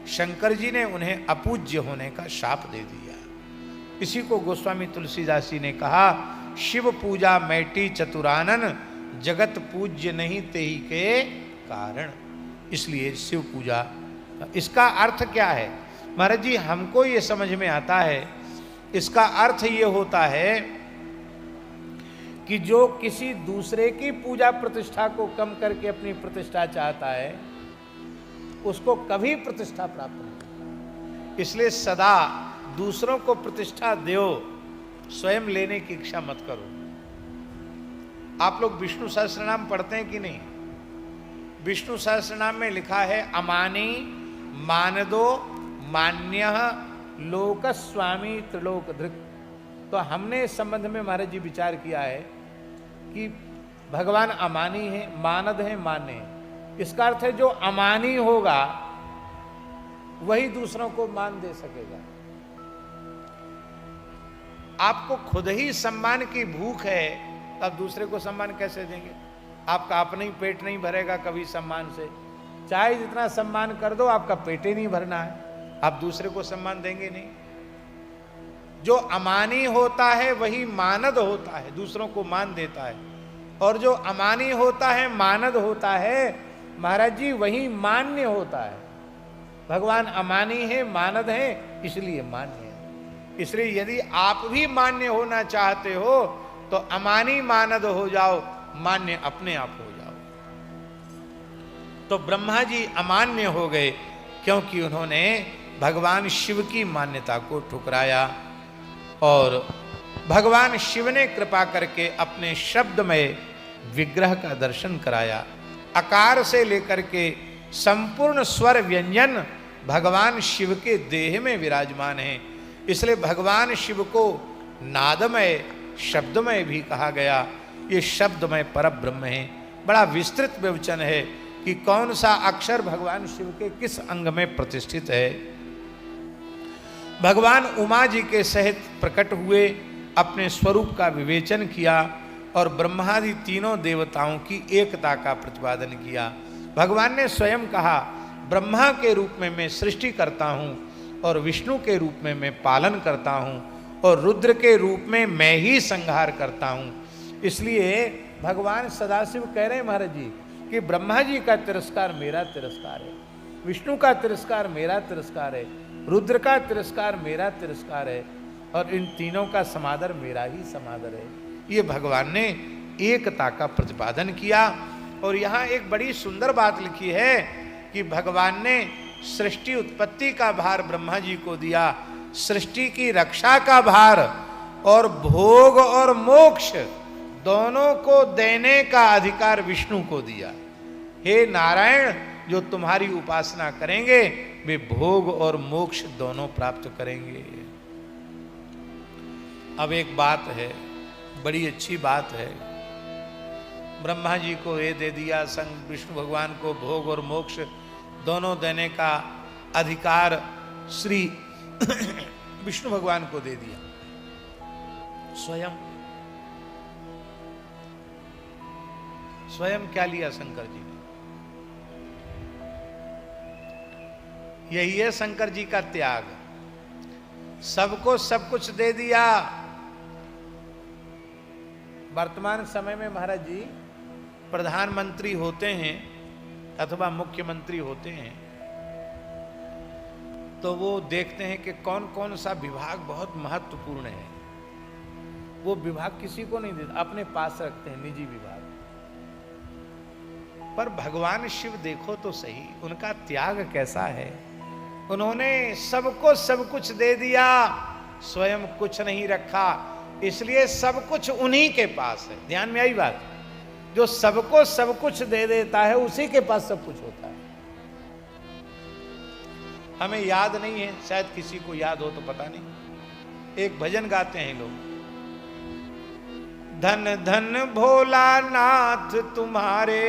शंकर जी ने उन्हें अपूज्य होने का शाप दे दिया। इसी को गोस्वामी तुलसीदास जी ने कहा, शिव पूजा मैटी चतुरानन, जगत पूज्य नहीं तेहि के कारण। इसलिए शिव पूजा, इसका अर्थ क्या है महाराज जी? हमको ये समझ में आता है, इसका अर्थ ये होता है कि जो किसी दूसरे की पूजा प्रतिष्ठा को कम करके अपनी प्रतिष्ठा चाहता है, उसको कभी प्रतिष्ठा प्राप्त नहीं। इसलिए सदा दूसरों को प्रतिष्ठा दो, स्वयं लेने की इच्छा मत करो। आप लोग विष्णु सहस्त्रनाम पढ़ते हैं कि नहीं? विष्णु सहस्त्रनाम में लिखा है अमानी मानदो मान्यः लोक स्वामी त्रिलोक धृत। तो हमने इस संबंध में महाराज जी विचार किया है कि भगवान अमानी है, मानद है, मान्य है। इसका अर्थ है जो अमानी होगा वही दूसरों को मान दे सकेगा। आपको खुद ही सम्मान की भूख है, तब दूसरे को सम्मान कैसे देंगे? आपका अपना ही पेट नहीं भरेगा कभी सम्मान से। चाहे जितना सम्मान कर दो, आपका पेट ही नहीं भरना है, आप दूसरे को सम्मान देंगे नहीं। जो अमानी होता है वही मानद होता है, दूसरों को मान देता है। और जो अमानी होता है, मानद होता है, महाराज जी वही मान्य होता है। भगवान अमानी है, मानद है, इसलिए मान्य है। इसलिए यदि आप भी मान्य होना चाहते हो तो अमानी मानद हो जाओ, मान्य अपने आप हो जाओ। तो ब्रह्मा जी अमान्य हो गए क्योंकि उन्होंने भगवान शिव की मान्यता को ठुकराया। और भगवान शिव ने कृपा करके अपने शब्दमय विग्रह का दर्शन कराया। आकार से लेकर के संपूर्ण स्वर व्यंजन भगवान शिव के देह में विराजमान हैं। इसलिए भगवान शिव को नादमय शब्दमय भी कहा गया। ये शब्दमय परब्रह्म है। बड़ा विस्तृत विवचन है कि कौन सा अक्षर भगवान शिव के किस अंग में प्रतिष्ठित है। भगवान उमा जी के सहित प्रकट हुए, अपने स्वरूप का विवेचन किया और ब्रह्मादि तीनों देवताओं की एकता का प्रतिपादन किया। भगवान ने स्वयं कहा, ब्रह्मा के रूप में मैं सृष्टि करता हूँ और विष्णु के रूप में मैं पालन करता हूँ और रुद्र के रूप में मैं ही संहार करता हूँ। इसलिए भगवान सदाशिव कह रहे हैं महाराज जी कि ब्रह्मा जी का तिरस्कार मेरा तिरस्कार है, विष्णु का तिरस्कार मेरा तिरस्कार है, रुद्र का तिरस्कार मेरा तिरस्कार है और इन तीनों का समादर मेरा ही समादर है। ये भगवान ने एकता का प्रतिपादन किया। और यहाँ एक बड़ी सुंदर बात लिखी है कि भगवान ने सृष्टि उत्पत्ति का भार ब्रह्मा जी को दिया, सृष्टि की रक्षा का भार और भोग और मोक्ष दोनों को देने का अधिकार विष्णु को दिया। हे नारायण, जो तुम्हारी उपासना करेंगे वे भोग और मोक्ष दोनों प्राप्त करेंगे। अब एक बात है, बड़ी अच्छी बात है, ब्रह्मा जी को ये दे दिया, संग विष्णु भगवान को भोग और मोक्ष दोनों देने का अधिकार श्री विष्णु भगवान को दे दिया। स्वयं क्या लिया शंकर जी ने? यही है शंकर जी का त्याग, सबको सब कुछ दे दिया। वर्तमान समय में महाराज जी प्रधानमंत्री होते हैं अथवा मुख्यमंत्री होते हैं तो वो देखते हैं कि कौन कौन सा विभाग बहुत महत्वपूर्ण है, वो विभाग किसी को नहीं देते, अपने पास रखते हैं, निजी विभाग। पर भगवान शिव देखो तो सही, उनका त्याग कैसा है। उन्होंने सबको सब कुछ दे दिया, स्वयं कुछ नहीं रखा, इसलिए सब कुछ उन्हीं के पास है। ध्यान में आई बात, जो सबको सब कुछ दे देता है उसी के पास सब कुछ होता है। हमें याद नहीं है, शायद किसी को याद हो तो पता नहीं, एक भजन गाते हैं लोग, धन धन भोलानाथ तुम्हारे,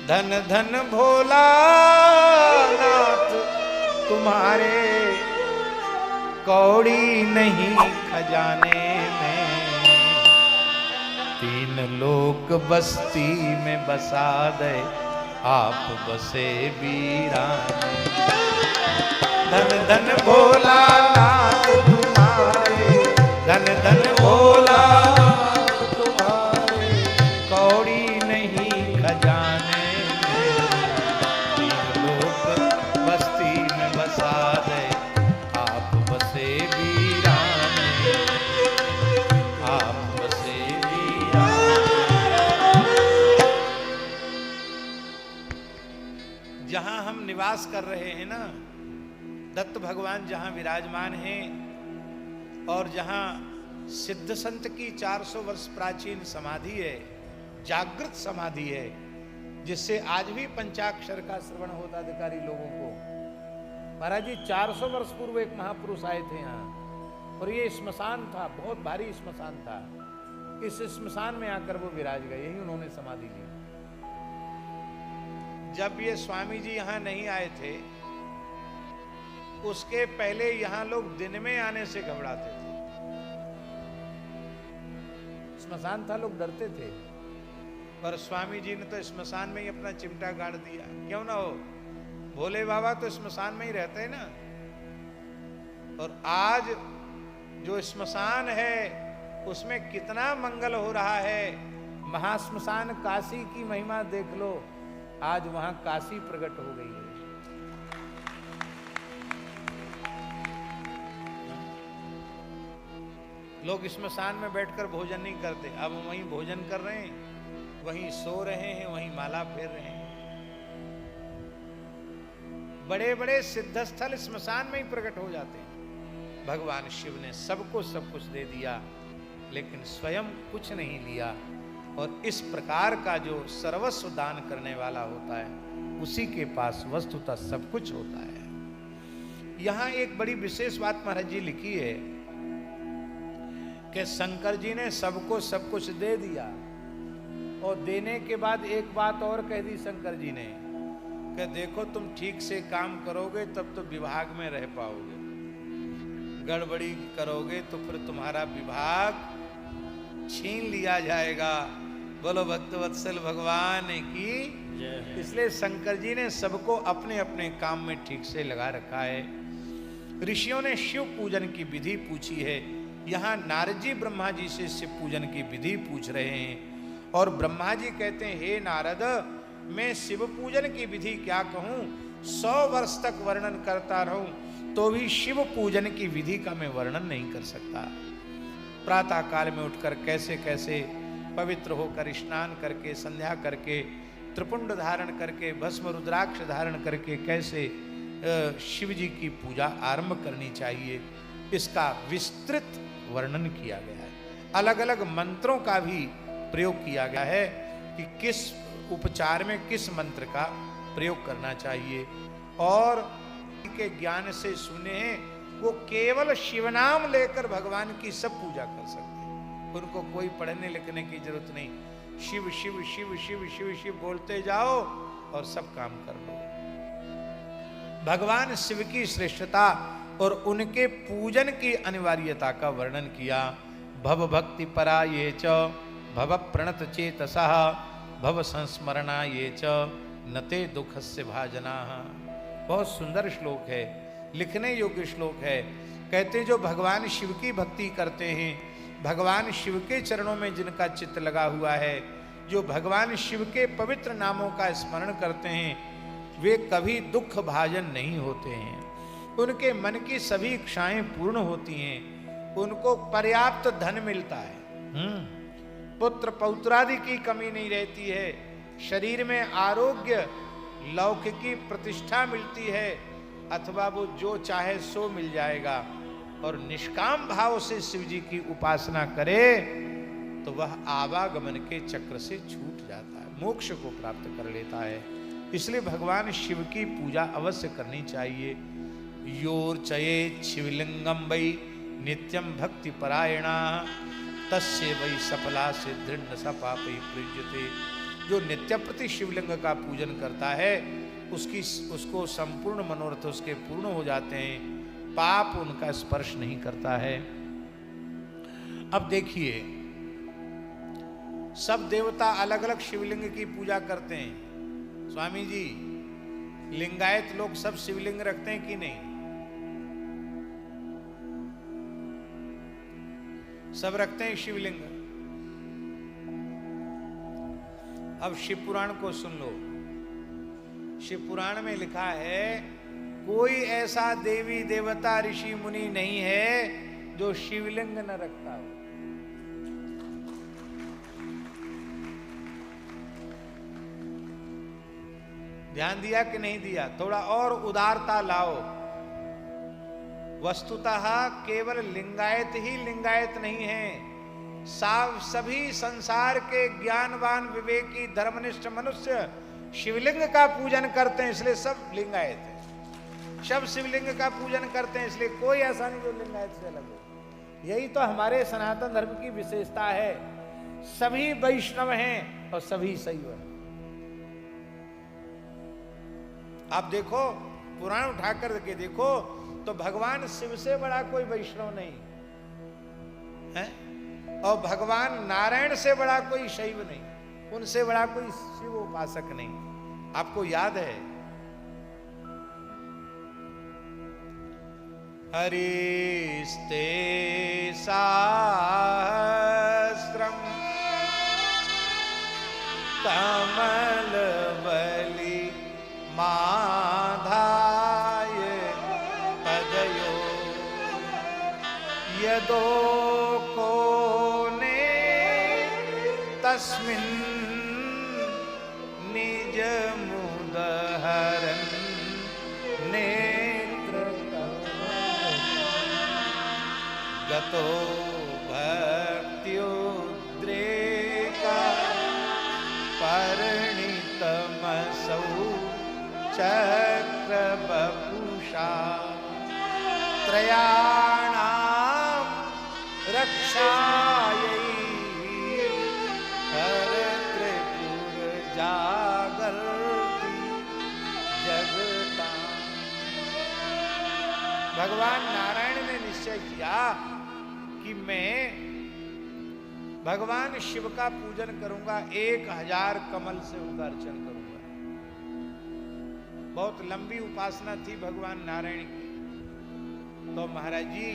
धन धन भोलानाथ तुम्हारे, कौड़ी नहीं खजाने में, तीन लोक बस्ती में बसा दे आप बसे वीराने। धन धन भोलानाथ तुम्हारे, धन धन भोलानाथ तुम्हारे, जहां हम निवास कर रहे हैं ना, दत्त भगवान जहां विराजमान हैं और जहां सिद्ध संत की 400 वर्ष प्राचीन समाधि है, जागृत समाधि है, जिससे आज भी पंचाक्षर का श्रवण होता अधिकारी लोगों को। महाराज जी 400 वर्ष पूर्व एक महापुरुष आए थे यहाँ, और ये श्मशान था, बहुत भारी श्मशान था। इस श्मशान में आकर वो विराज गए, यही उन्होंने समाधि ली। जब ये स्वामी जी यहाँ नहीं आए थे, उसके पहले यहाँ लोग दिन में आने से घबराते थे। श्मशान था, लोग डरते थे, पर स्वामी जी ने तो श्मशान में ही अपना चिमटा गाड़ दिया। क्यों ना हो, भोले बाबा तो श्मशान में ही रहते हैं ना। और आज जो श्मशान है उसमें कितना मंगल हो रहा है। महाश्मशान काशी की महिमा देख लो, आज वहां काशी प्रकट हो गई है। लोग श्मशान में बैठकर भोजन नहीं करते, अब वहीं भोजन कर रहे हैं, वहीं सो रहे हैं, वहीं माला फेर रहे हैं। बड़े बड़े सिद्धस्थल श्मशान में ही प्रकट हो जाते हैं। भगवान शिव ने सबको सब कुछ दे दिया, लेकिन स्वयं कुछ नहीं लिया। और इस प्रकार का जो सर्वस्व दान करने वाला होता है, उसी के पास वस्तुतः सब कुछ होता है। यहां एक बड़ी विशेष बात महाराज जी लिखी है कि शंकर जी ने सबको सब कुछ दे दिया, और देने के बाद एक बात और कह दी शंकर जी ने कि देखो तुम ठीक से काम करोगे तब तो विभाग में रह पाओगे, गड़बड़ी करोगे तो फिर तुम्हारा विभाग छीन लिया जाएगा। बोलो भक्तवत्सल भगवान की। इसलिए शंकर जी ने सबको अपने अपने काम में ठीक से लगा रखा है। ऋषियों ने शिव पूजन की विधि पूछी है। यहाँ नारद जी ब्रह्मा जी से शिव पूजन की विधि पूछ रहे हैं, और ब्रह्मा जी कहते हैं, हे नारद, मैं शिव पूजन की विधि क्या कहूँ, 100 वर्ष तक वर्णन करता रहूं तो भी शिव पूजन की विधि का मैं वर्णन नहीं कर सकता। प्रातः काल में उठकर कैसे कैसे पवित्र होकर स्नान करके, संध्या करके, त्रिपुंड धारण करके, भस्म रुद्राक्ष धारण करके कैसे शिव जी की पूजा आरंभ करनी चाहिए, इसका विस्तृत वर्णन किया गया है। अलग अलग मंत्रों का भी प्रयोग किया गया है कि किस उपचार में किस मंत्र का प्रयोग करना चाहिए। और के ज्ञान से सुने, वो केवल शिव नाम लेकर भगवान की सब पूजा कर सकते हैं। उनको कोई पढ़ने लिखने की जरूरत नहीं। शिव शिव शिव शिव शिव शिव बोलते जाओ और सब काम कर लो। भगवान शिव की श्रेष्ठता और उनके पूजन की अनिवार्यता का वर्णन किया। भव भक्ति परा ये च, भव प्रणत चेतसः, भव संस्मरणा ये च, नते दुखस्य भाजना। बहुत सुंदर श्लोक है, लिखने योग्य श्लोक है। कहते हैं जो भगवान शिव की भक्ति करते हैं, भगवान शिव के चरणों में जिनका चित्त लगा हुआ है, जो भगवान शिव के पवित्र नामों का स्मरण करते हैं, वे कभी दुख भाजन नहीं होते हैं। उनके मन की सभी इच्छाएं पूर्ण होती हैं, उनको पर्याप्त धन मिलता है, पुत्र पौत्रादि की कमी नहीं रहती है, शरीर में आरोग्य, लौकिकी प्रतिष्ठा मिलती है, अथवा वो जो चाहे सो मिल जाएगा। और निष्काम भाव से शिव जी की उपासना करे तो वह आवागमन के चक्र से छूट जाता है, मोक्ष को प्राप्त कर लेता है। इसलिए भगवान शिव की पूजा अवश्य करनी चाहिए। योर्चयेत् शिवलिंगम वै नित्यम भक्ति परायणा, तस्य वै सफला सिद्धिर्न स पापै प्रयुज्यते। जो नित्य प्रति शिवलिंग का पूजन करता है, उसको संपूर्ण मनोरथ उसके पूर्ण हो जाते हैं, पाप उनका स्पर्श नहीं करता है। अब देखिए, सब देवता अलग अलग शिवलिंग की पूजा करते हैं। स्वामी जी, लिंगायत लोग सब शिवलिंग रखते हैं कि नहीं? सब रखते हैं शिवलिंग। अब शिव पुराण को सुन लो। शिव पुराण में लिखा है, कोई ऐसा देवी देवता ऋषि मुनि नहीं है जो शिवलिंग न रखता हो। ध्यान दिया कि नहीं दिया? थोड़ा और उदारता लाओ। वस्तुतः केवल लिंगायत ही लिंगायत नहीं है, सभी संसार के ज्ञानवान विवेकी धर्मनिष्ठ मनुष्य शिवलिंग का पूजन करते हैं, इसलिए सब लिंगायत है। सब शिवलिंग का पूजन करते हैं, इसलिए कोई ऐसा नहीं जो लिंगायत से अलग हो। यही तो हमारे सनातन धर्म की विशेषता है। सभी वैष्णव हैं और सभी शैव हैं। आप देखो, पुराण उठा कर के देखो तो भगवान शिव से बड़ा कोई वैष्णव नहीं है, और भगवान नारायण से बड़ा कोई शैव नहीं, उनसे बड़ा कोई शिव उपासक नहीं। आपको याद है, हरिस्ते सहस्रम कमलवली माधाय पदयो यदो कोने तस्मिन् निज मुदहरन् नेत्र गतो भक्त्युद्रेका परिणितमसौ चक्रवपुषा त्रयाणां रक्षायै हर त्रिपुरजागर्ति जगतां। भगवान नारायण ने निश्चय किया कि मैं भगवान शिव का पूजन करूंगा, 1000 कमल से उनका अर्चन करूंगा। बहुत लंबी उपासना थी भगवान नारायण की। तो महाराज जी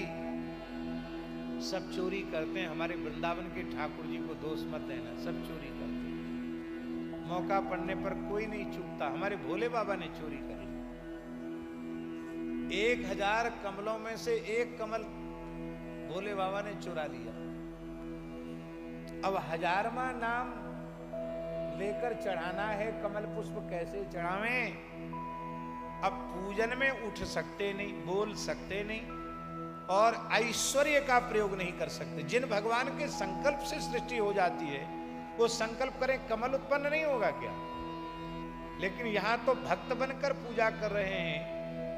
सब चोरी करते हैं, हमारे वृंदावन के ठाकुर जी को दोष मत देना, सब चोरी करते हैं। मौका पड़ने पर कोई नहीं चूकता। हमारे भोले बाबा ने चोरी करी। 1000 कमलों में से एक कमल भोले बाबा ने चुरा लिया। अब 1000वां नाम लेकर चढ़ाना है, कमल पुष्प कैसे चढ़ावें? अब पूजन में उठ सकते नहीं, बोल सकते नहीं, और ऐश्वर्य का प्रयोग नहीं कर सकते। जिन भगवान के संकल्प से सृष्टि हो जाती है, वो संकल्प करें कमल उत्पन्न नहीं होगा क्या? लेकिन यहां तो भक्त बनकर पूजा कर रहे हैं,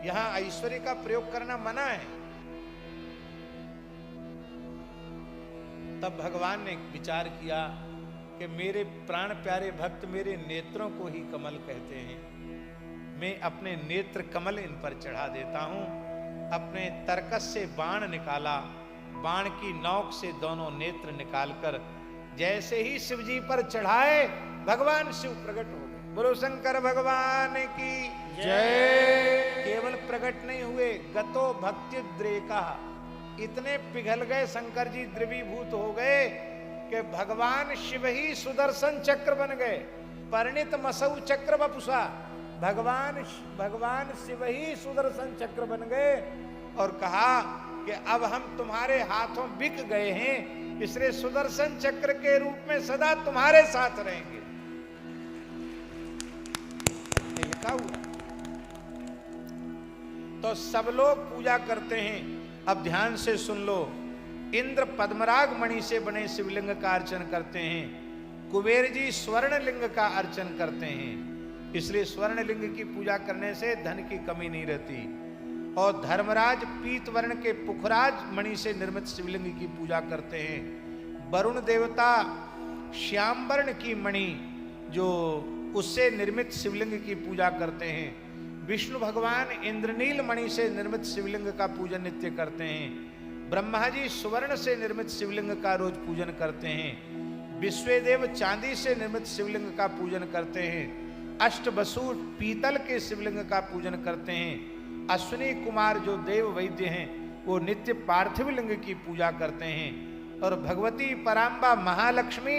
यहां ऐश्वर्य का प्रयोग करना मना है। तब भगवान ने विचार किया कि मेरे प्राण प्यारे भक्त मेरे नेत्रों को ही कमल कहते हैं, मैं अपने नेत्र कमल इन पर चढ़ा देता हूं। अपने तरकस से बाण निकाला, बाण की नोक से दोनों नेत्र निकालकर जैसे ही शिव जी पर चढ़ाए, भगवान शिव प्रकट हो गए। बोलो शंकर भगवान की जय। केवल प्रकट नहीं हुए, गतो भक्त्युद्रेका, इतने पिघल गए शंकर जी, द्रवीभूत हो गए कि भगवान शिव ही सुदर्शन चक्र बन गए। परिणित मसौ चक्र वपुषा, भगवान शिव ही सुदर्शन चक्र बन गए और कहा कि अब हम तुम्हारे हाथों बिक गए हैं, इसलिए सुदर्शन चक्र के रूप में सदा तुम्हारे साथ रहेंगे। लिखा हुआ। तो सब लोग पूजा करते हैं। अब ध्यान से सुन लो, इंद्र पद्मराग मणि से बने शिवलिंग का अर्चन करते हैं, कुबेर जी स्वर्ण लिंग का अर्चन करते हैं, इसलिए स्वर्ण लिंग की पूजा करने से धन की कमी नहीं रहती। और धर्मराज पीत वर्ण के पुखराज मणि से निर्मित शिवलिंग की पूजा करते हैं। वरुण देवता श्याम वर्ण की मणि जो उससे निर्मित शिवलिंग की पूजा करते हैं। विष्णु भगवान इंद्रनील मणि से निर्मित शिवलिंग का पूजन नित्य करते हैं। ब्रह्मा जी सुवर्ण से निर्मित शिवलिंग का रोज पूजन करते हैं। विश्वदेव चांदी से निर्मित शिवलिंग का पूजन करते हैं। अष्टवसु पीतल के शिवलिंग का पूजन करते हैं। अश्विनी कुमार जो देव वैद्य हैं वो नित्य पार्थिव लिंग की पूजा करते हैं। और भगवती पराम्बा महालक्ष्मी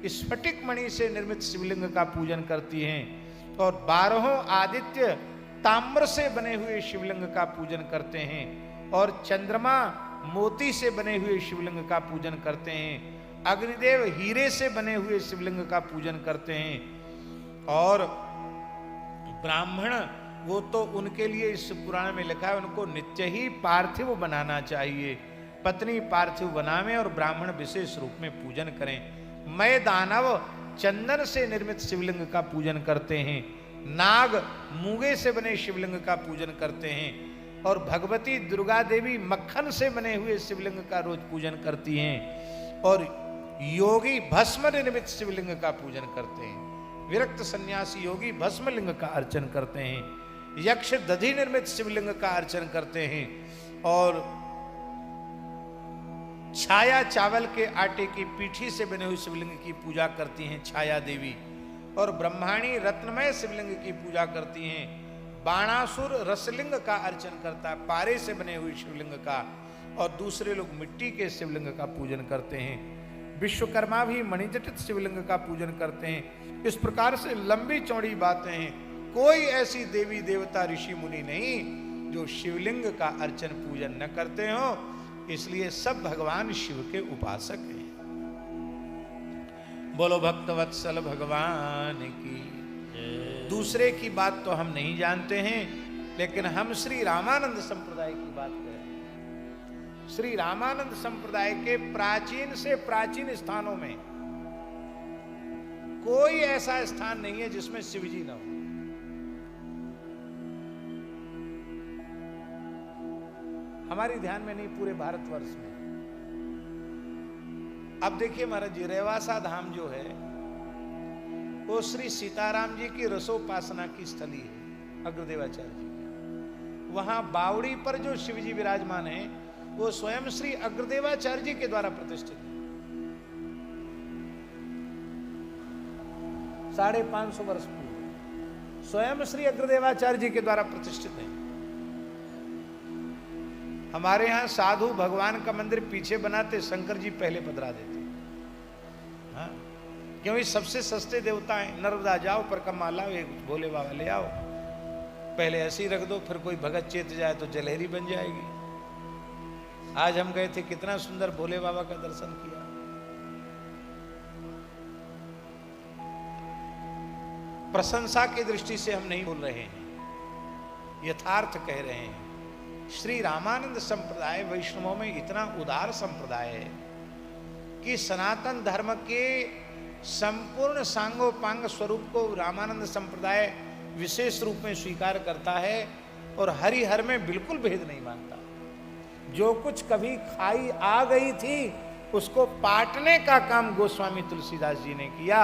स्फटिक मणि से निर्मित शिवलिंग का पूजन करती हैं। और 12 आदित्य ताम्र से बने हुए शिवलिंग का पूजन करते हैं। और चंद्रमा मोती से बने हुए शिवलिंग का पूजन करते हैं। अग्निदेव हीरे से बने हुए शिवलिंग का पूजन करते हैं। और ब्राह्मण वो तो उनके लिए इस पुराण में लिखा है, उनको नित्य ही पार्थिव बनाना चाहिए। पत्नी पार्थिव बनावे और ब्राह्मण विशेष रूप में पूजन करें। मैं दानव चंदन से निर्मित शिवलिंग का पूजन करते हैं। नाग मूंगे से बने शिवलिंग का पूजन करते हैं। और भगवती दुर्गा देवी मक्खन से बने हुए शिवलिंग का रोज पूजन करती हैं। और योगी भस्म निर्मित शिवलिंग का पूजन करते हैं। विरक्त सन्यासी योगी भस्म लिंग का अर्चन करते हैं। यक्ष दधि निर्मित शिवलिंग का अर्चन करते हैं। और छाया चावल के आटे की पीठी से बने हुए शिवलिंग की पूजा करती हैं छाया देवी। और ब्रह्माणी रत्नमय शिवलिंग की पूजा करती हैं। बाणासुर रसलिंग का अर्चन करता है, पारे से बने हुए शिवलिंग का। और दूसरे लोग मिट्टी के शिवलिंग का पूजन करते हैं। विश्वकर्मा भी मणिजटित शिवलिंग का पूजन करते हैं। इस प्रकार से लंबी चौड़ी बातें हैं। कोई ऐसी देवी देवता ऋषि मुनि नहीं जो शिवलिंग का अर्चन पूजन न करते हो। इसलिए सब भगवान शिव के उपासक हैं। बोलो भक्तवत्सल भगवान की। दूसरे की बात तो हम नहीं जानते हैं, लेकिन हम श्री रामानंद संप्रदाय की बात करें। श्री रामानंद संप्रदाय के प्राचीन से प्राचीन स्थानों में कोई ऐसा स्थान नहीं है जिसमें शिवजी न हो। हमारी ध्यान में नहीं, पूरे भारतवर्ष में। अब देखिए महाराज जी, रेवासा धाम जो है वो श्री सीताराम जी की रसोपासना की स्थली है, अग्रदेवाचार्य जी। वहां बावड़ी पर जो शिवजी विराजमान है वो स्वयं श्री अग्रदेवाचार्य जी के द्वारा प्रतिष्ठित है। 550 वर्ष पूर्व स्वयं श्री अग्रदेवाचार्य जी के द्वारा प्रतिष्ठित है। हमारे यहां साधु भगवान का मंदिर पीछे बनाते, शंकर जी पहले पधरा देते। हाँ, क्योंकि सबसे सस्ते देवता हैं। नर्मदा जाओ, परकम्मा लाओ, एक भोले बाबा ले आओ। पहले ऐसे ही रख दो, फिर कोई भगत चेत जाए तो जलहरी बन जाएगी। आज हम गए थे, कितना सुंदर भोले बाबा का दर्शन किया। प्रशंसा की दृष्टि से हम नहीं बोल रहे हैं, यथार्थ कह रहे हैं। श्री रामानंद संप्रदाय वैष्णवों में इतना उदार संप्रदाय है कि सनातन धर्म के संपूर्ण सांगोपांग स्वरूप को रामानंद संप्रदाय विशेष रूप में स्वीकार करता है और हरिहर में बिल्कुल भेद नहीं मानता। जो कुछ कभी खाई आ गई थी उसको पाटने का काम गोस्वामी तुलसीदास जी ने किया।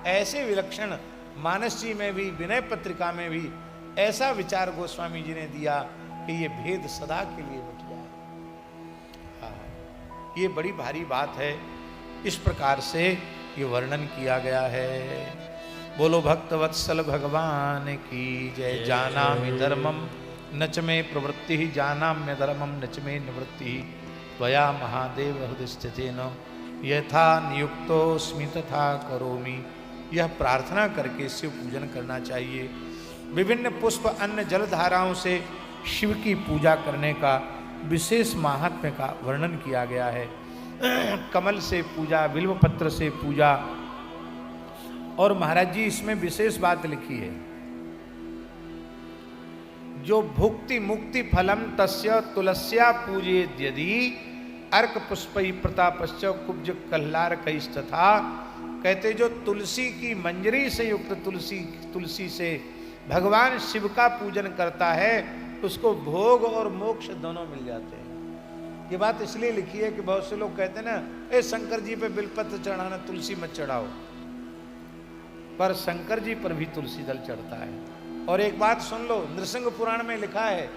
ऐसे विलक्षण मानस जी में भी, विनय पत्रिका में भी ऐसा विचार गोस्वामी जी ने दिया कि ये भेद सदा के लिए मिट जाए। हाँ, ये बड़ी भारी बात है। इस प्रकार से ये वर्णन किया गया है। बोलो भक्तवत्सल भगवान की जय। जानामि धर्मम नच में प्रवृत्ति, जानाम्य धर्मम नच में निवृत्ति। त्वया महादेव हृदय स्थितेन यथा नियुक्तोऽस्मि तथा करोमि। यह प्रार्थना करके शिव पूजन करना चाहिए। विभिन्न पुष्प, अन्न, जल धाराओं से शिव की पूजा करने का विशेष महात्म्य का वर्णन किया गया है। कमल से पूजा, बिल्व पत्र से पूजा। और महाराज जी इसमें विशेष बात लिखी है, जो भुक्ति मुक्ति फलम तस्य तुलस्या पूजेत यदि अर्क पुष्पै प्रतापश्च कुब्ज कल्लार कैस्तथा। कहते जो तुलसी की मंजरी से युक्त तुलसी से भगवान शिव का पूजन करता है उसको भोग और मोक्ष दोनों मिल जाते हैं। ये बात इसलिए लिखी है कि बहुत से लोग कहते हैं ना, ए शंकर जी पे बिलपत्र चढ़ाना, तुलसी मत चढ़ाओ। पर शंकर जी पर भी तुलसी दल चढ़ता है। और एक बात सुन लो, नृसिंह पुराण में लिखा है,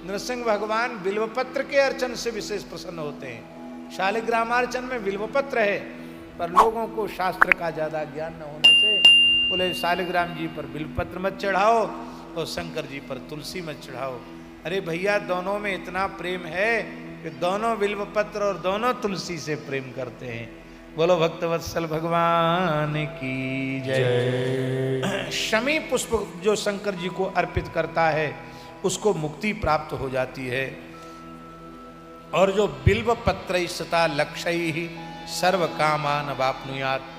नृसिंह भगवान बिल्वपत्र के अर्चन से विशेष प्रसन्न होते हैं। शालिग्रामार्चन में बिल्वपत्र है, पर लोगों को शास्त्र का ज्यादा ज्ञान न होने से बोले शालिग्राम जी पर बिल्वपत्र मत चढ़ाओ और शंकर जी पर तुलसी मत चढ़ाओ। अरे भैया, दोनों में इतना प्रेम है कि दोनों बिल्वपत्र और दोनों तुलसी से प्रेम करते हैं। बोलो भक्तवत्सल भगवान की जय। शमी पुष्प जो शंकर जी को अर्पित करता है उसको मुक्ति प्राप्त हो जाती है। और जो बिल्व पत्र सता लक्ष्य सर्व कामान वाप्नुयात्,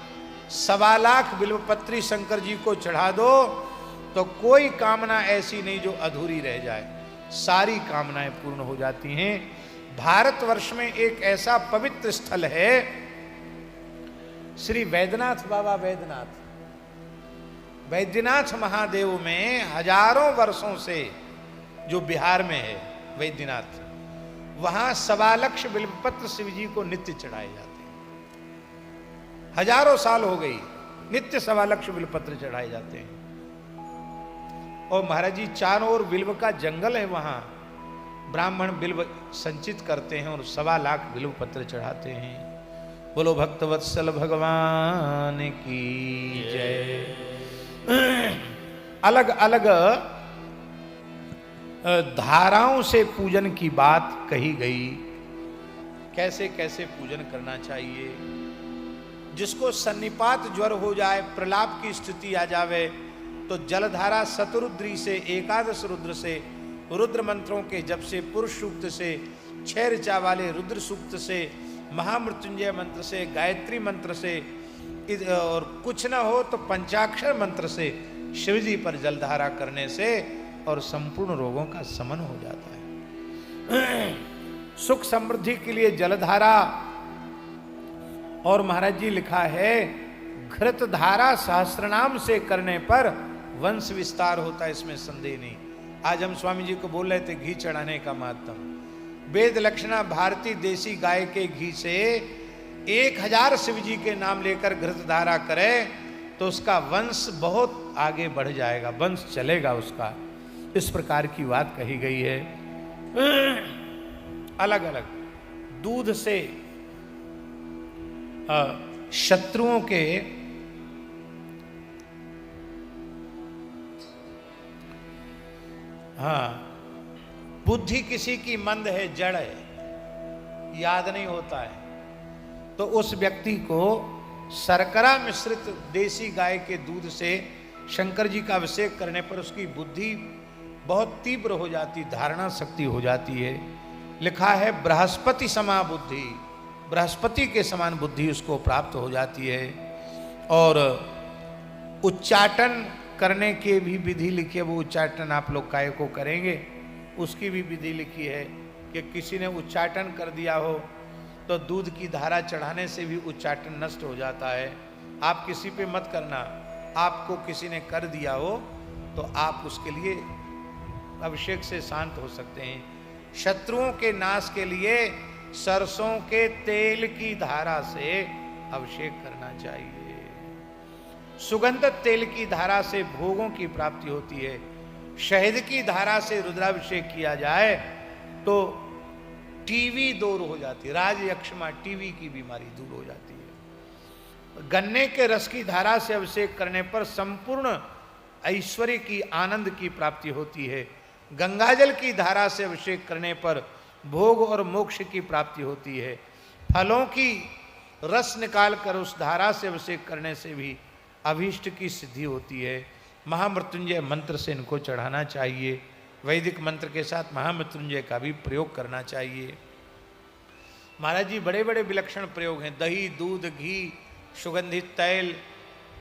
1.25 लाख बिल्वपत्री शंकर जी को चढ़ा दो तो कोई कामना ऐसी नहीं जो अधूरी रह जाए, सारी कामनाएं पूर्ण हो जाती हैं। भारतवर्ष में एक ऐसा पवित्र स्थल है श्री वैद्यनाथ बाबा वैद्यनाथ महादेव में हजारों वर्षों से जो बिहार में है वैद्यनाथ, वहां 1.25 लाख बिल्वपत्र शिव जी को नित्य चढ़ाए जाते हैं। हजारों साल हो गई, नित्य 1.25 लाख बिल्वपत्र चढ़ाए जाते हैं। और महाराज जी चारों ओर बिल्व का जंगल है, वहां ब्राह्मण बिल्व संचित करते हैं और 1.25 लाख बिल्व पत्र चढ़ाते हैं। बोलो भक्तवत्सल भगवान की जय। अलग अलग धाराओं से पूजन की बात कही गई, कैसे कैसे पूजन करना चाहिए। जिसको सन्निपात ज्वर हो जाए, प्रलाप की स्थिति आ जावे, तो जलधारा शतरुद्री से, एकादश रुद्र से, रुद्र मंत्रों के जप से, पुरुष सूक्त से, 6 ऋचा वाले रुद्र सूक्त से, महामृत्युंजय मंत्र से, गायत्री मंत्र से, और कुछ ना हो तो पंचाक्षर मंत्र से शिवजी पर जलधारा करने से और संपूर्ण रोगों का शमन हो जाता है। सुख समृद्धि के लिए जलधारा। और महाराज जी लिखा है घृत धारा सहस्त्रनाम से करने पर वंश विस्तार होता है, इसमें संदेह नहीं। आज हम स्वामी जी को बोल रहे थे घी चढ़ाने का महत्व। वेद लक्षणा भारतीय देसी गाय के घी से 1000 शिव जी के नाम लेकर घृत धारा करे तो उसका वंश बहुत आगे बढ़ जाएगा, वंश चलेगा उसका। इस प्रकार की बात कही गई है। अलग अलग दूध से शत्रुओं के बुद्धि किसी की मंद है, जड़ है, याद नहीं होता है, तो उस व्यक्ति को शर्करा मिश्रित देसी गाय के दूध से शंकर जी का अभिषेक करने पर उसकी बुद्धि बहुत तीव्र हो जाती, धारणा शक्ति हो जाती है। लिखा है बृहस्पति समा बुद्धि, बृहस्पति के समान बुद्धि उसको प्राप्त हो जाती है। और उच्चाटन करने की भी विधि लिखी है, वो उच्चाटन आप लोग काय को करेंगे उसकी भी विधि लिखी है कि किसी ने उच्चाटन कर दिया हो तो दूध की धारा चढ़ाने से भी उच्चाटन नष्ट हो जाता है। आप किसी पे मत करना, आपको किसी ने कर दिया हो तो आप उसके लिए अभिषेक से शांत हो सकते हैं। शत्रुओं के नाश के लिए सरसों के तेल की धारा से अभिषेक करना चाहिए। सुगंधित तेल की धारा से भोगों की प्राप्ति होती है। शहद की धारा से रुद्राभिषेक किया जाए तो टीवी दूर हो जाती है, राज यक्षमा टीवी की बीमारी दूर हो जाती है। गन्ने के रस की धारा से अभिषेक करने पर संपूर्ण ऐश्वर्य की, आनंद की प्राप्ति होती है। गंगाजल की धारा से अभिषेक करने पर भोग और मोक्ष की प्राप्ति होती है। फलों की रस निकाल कर उस धारा से अभिषेक करने से भी अभीष्ट की सिद्धि होती है। महामृत्युंजय मंत्र से इनको चढ़ाना चाहिए। वैदिक मंत्र के साथ महामृत्युंजय का भी प्रयोग करना चाहिए। महाराज जी बड़े बड़े विलक्षण प्रयोग हैं, दही, दूध, घी, सुगंधित तैल,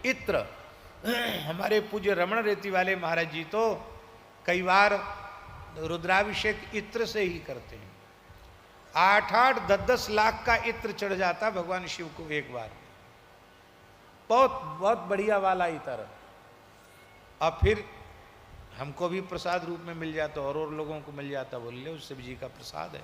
इत्र। हमारे पूज्य रमण रेती वाले महाराज जी तो कई बार रुद्राभिषेक इत्र से ही करते हैं। 8-8, 10-10 लाख का इत्र चढ़ जाता भगवान शिव को एक बार। बहुत बहुत बढ़िया वाला इत्र। अब फिर हमको भी प्रसाद रूप में मिल जाता और लोगों को मिल जाता, बोल ले शिव जी का प्रसाद है।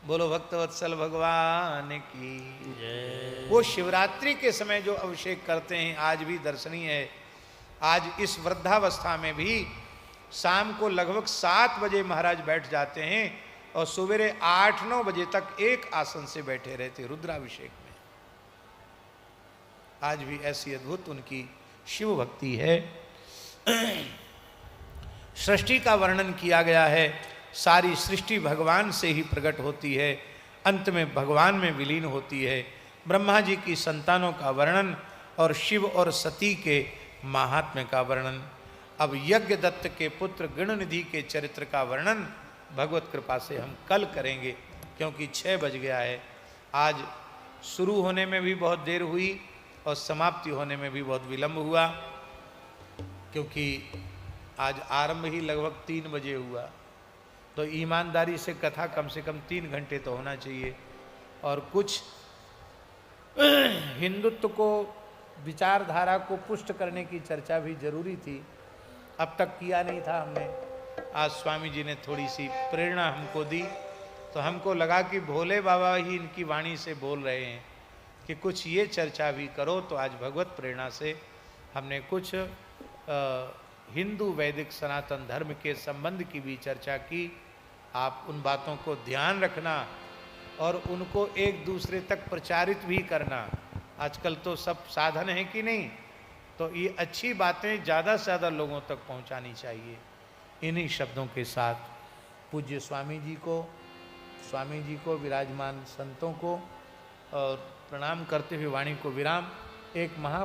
बोलो भक्तवत्सल भगवान की जय। वो शिवरात्रि के समय जो अभिषेक करते हैं आज भी दर्शनीय है। आज इस वृद्धावस्था में भी शाम को लगभग 7 बजे महाराज बैठ जाते हैं और सवेरे 8-9 बजे तक एक आसन से बैठे रहते रुद्राभिषेक में। आज भी ऐसी अद्भुत उनकी शिव भक्ति है। सृष्टि का वर्णन किया गया है। सारी सृष्टि भगवान से ही प्रकट होती है, अंत में भगवान में विलीन होती है। ब्रह्मा जी की संतानों का वर्णन और शिव और सती के महात्म्य का वर्णन। अब यज्ञ दत्त के पुत्र गणनिधि के चरित्र का वर्णन भगवत कृपा से हम कल करेंगे, क्योंकि 6 बज गया है। आज शुरू होने में भी बहुत देर हुई और समाप्ति होने में भी बहुत विलंब हुआ, क्योंकि आज आरंभ ही लगभग 3 बजे हुआ, तो ईमानदारी से कथा कम से कम 3 घंटे तो होना चाहिए। और कुछ हिंदुत्व को, विचारधारा को पुष्ट करने की चर्चा भी जरूरी थी, अब तक किया नहीं था हमने। आज स्वामी जी ने थोड़ी सी प्रेरणा हमको दी, तो हमको लगा कि भोले बाबा ही इनकी वाणी से बोल रहे हैं कि कुछ ये चर्चा भी करो। तो आज भगवत प्रेरणा से हमने कुछ हिंदू वैदिक सनातन धर्म के संबंध की भी चर्चा की। आप उन बातों को ध्यान रखना और उनको एक दूसरे तक प्रचारित भी करना। आजकल तो सब साधन है कि नहीं, तो ये अच्छी बातें ज़्यादा से ज़्यादा लोगों तक पहुंचानी चाहिए। इन्हीं शब्दों के साथ पूज्य स्वामी जी को विराजमान संतों को और प्रणाम करते हुए वाणी को विराम। एक महा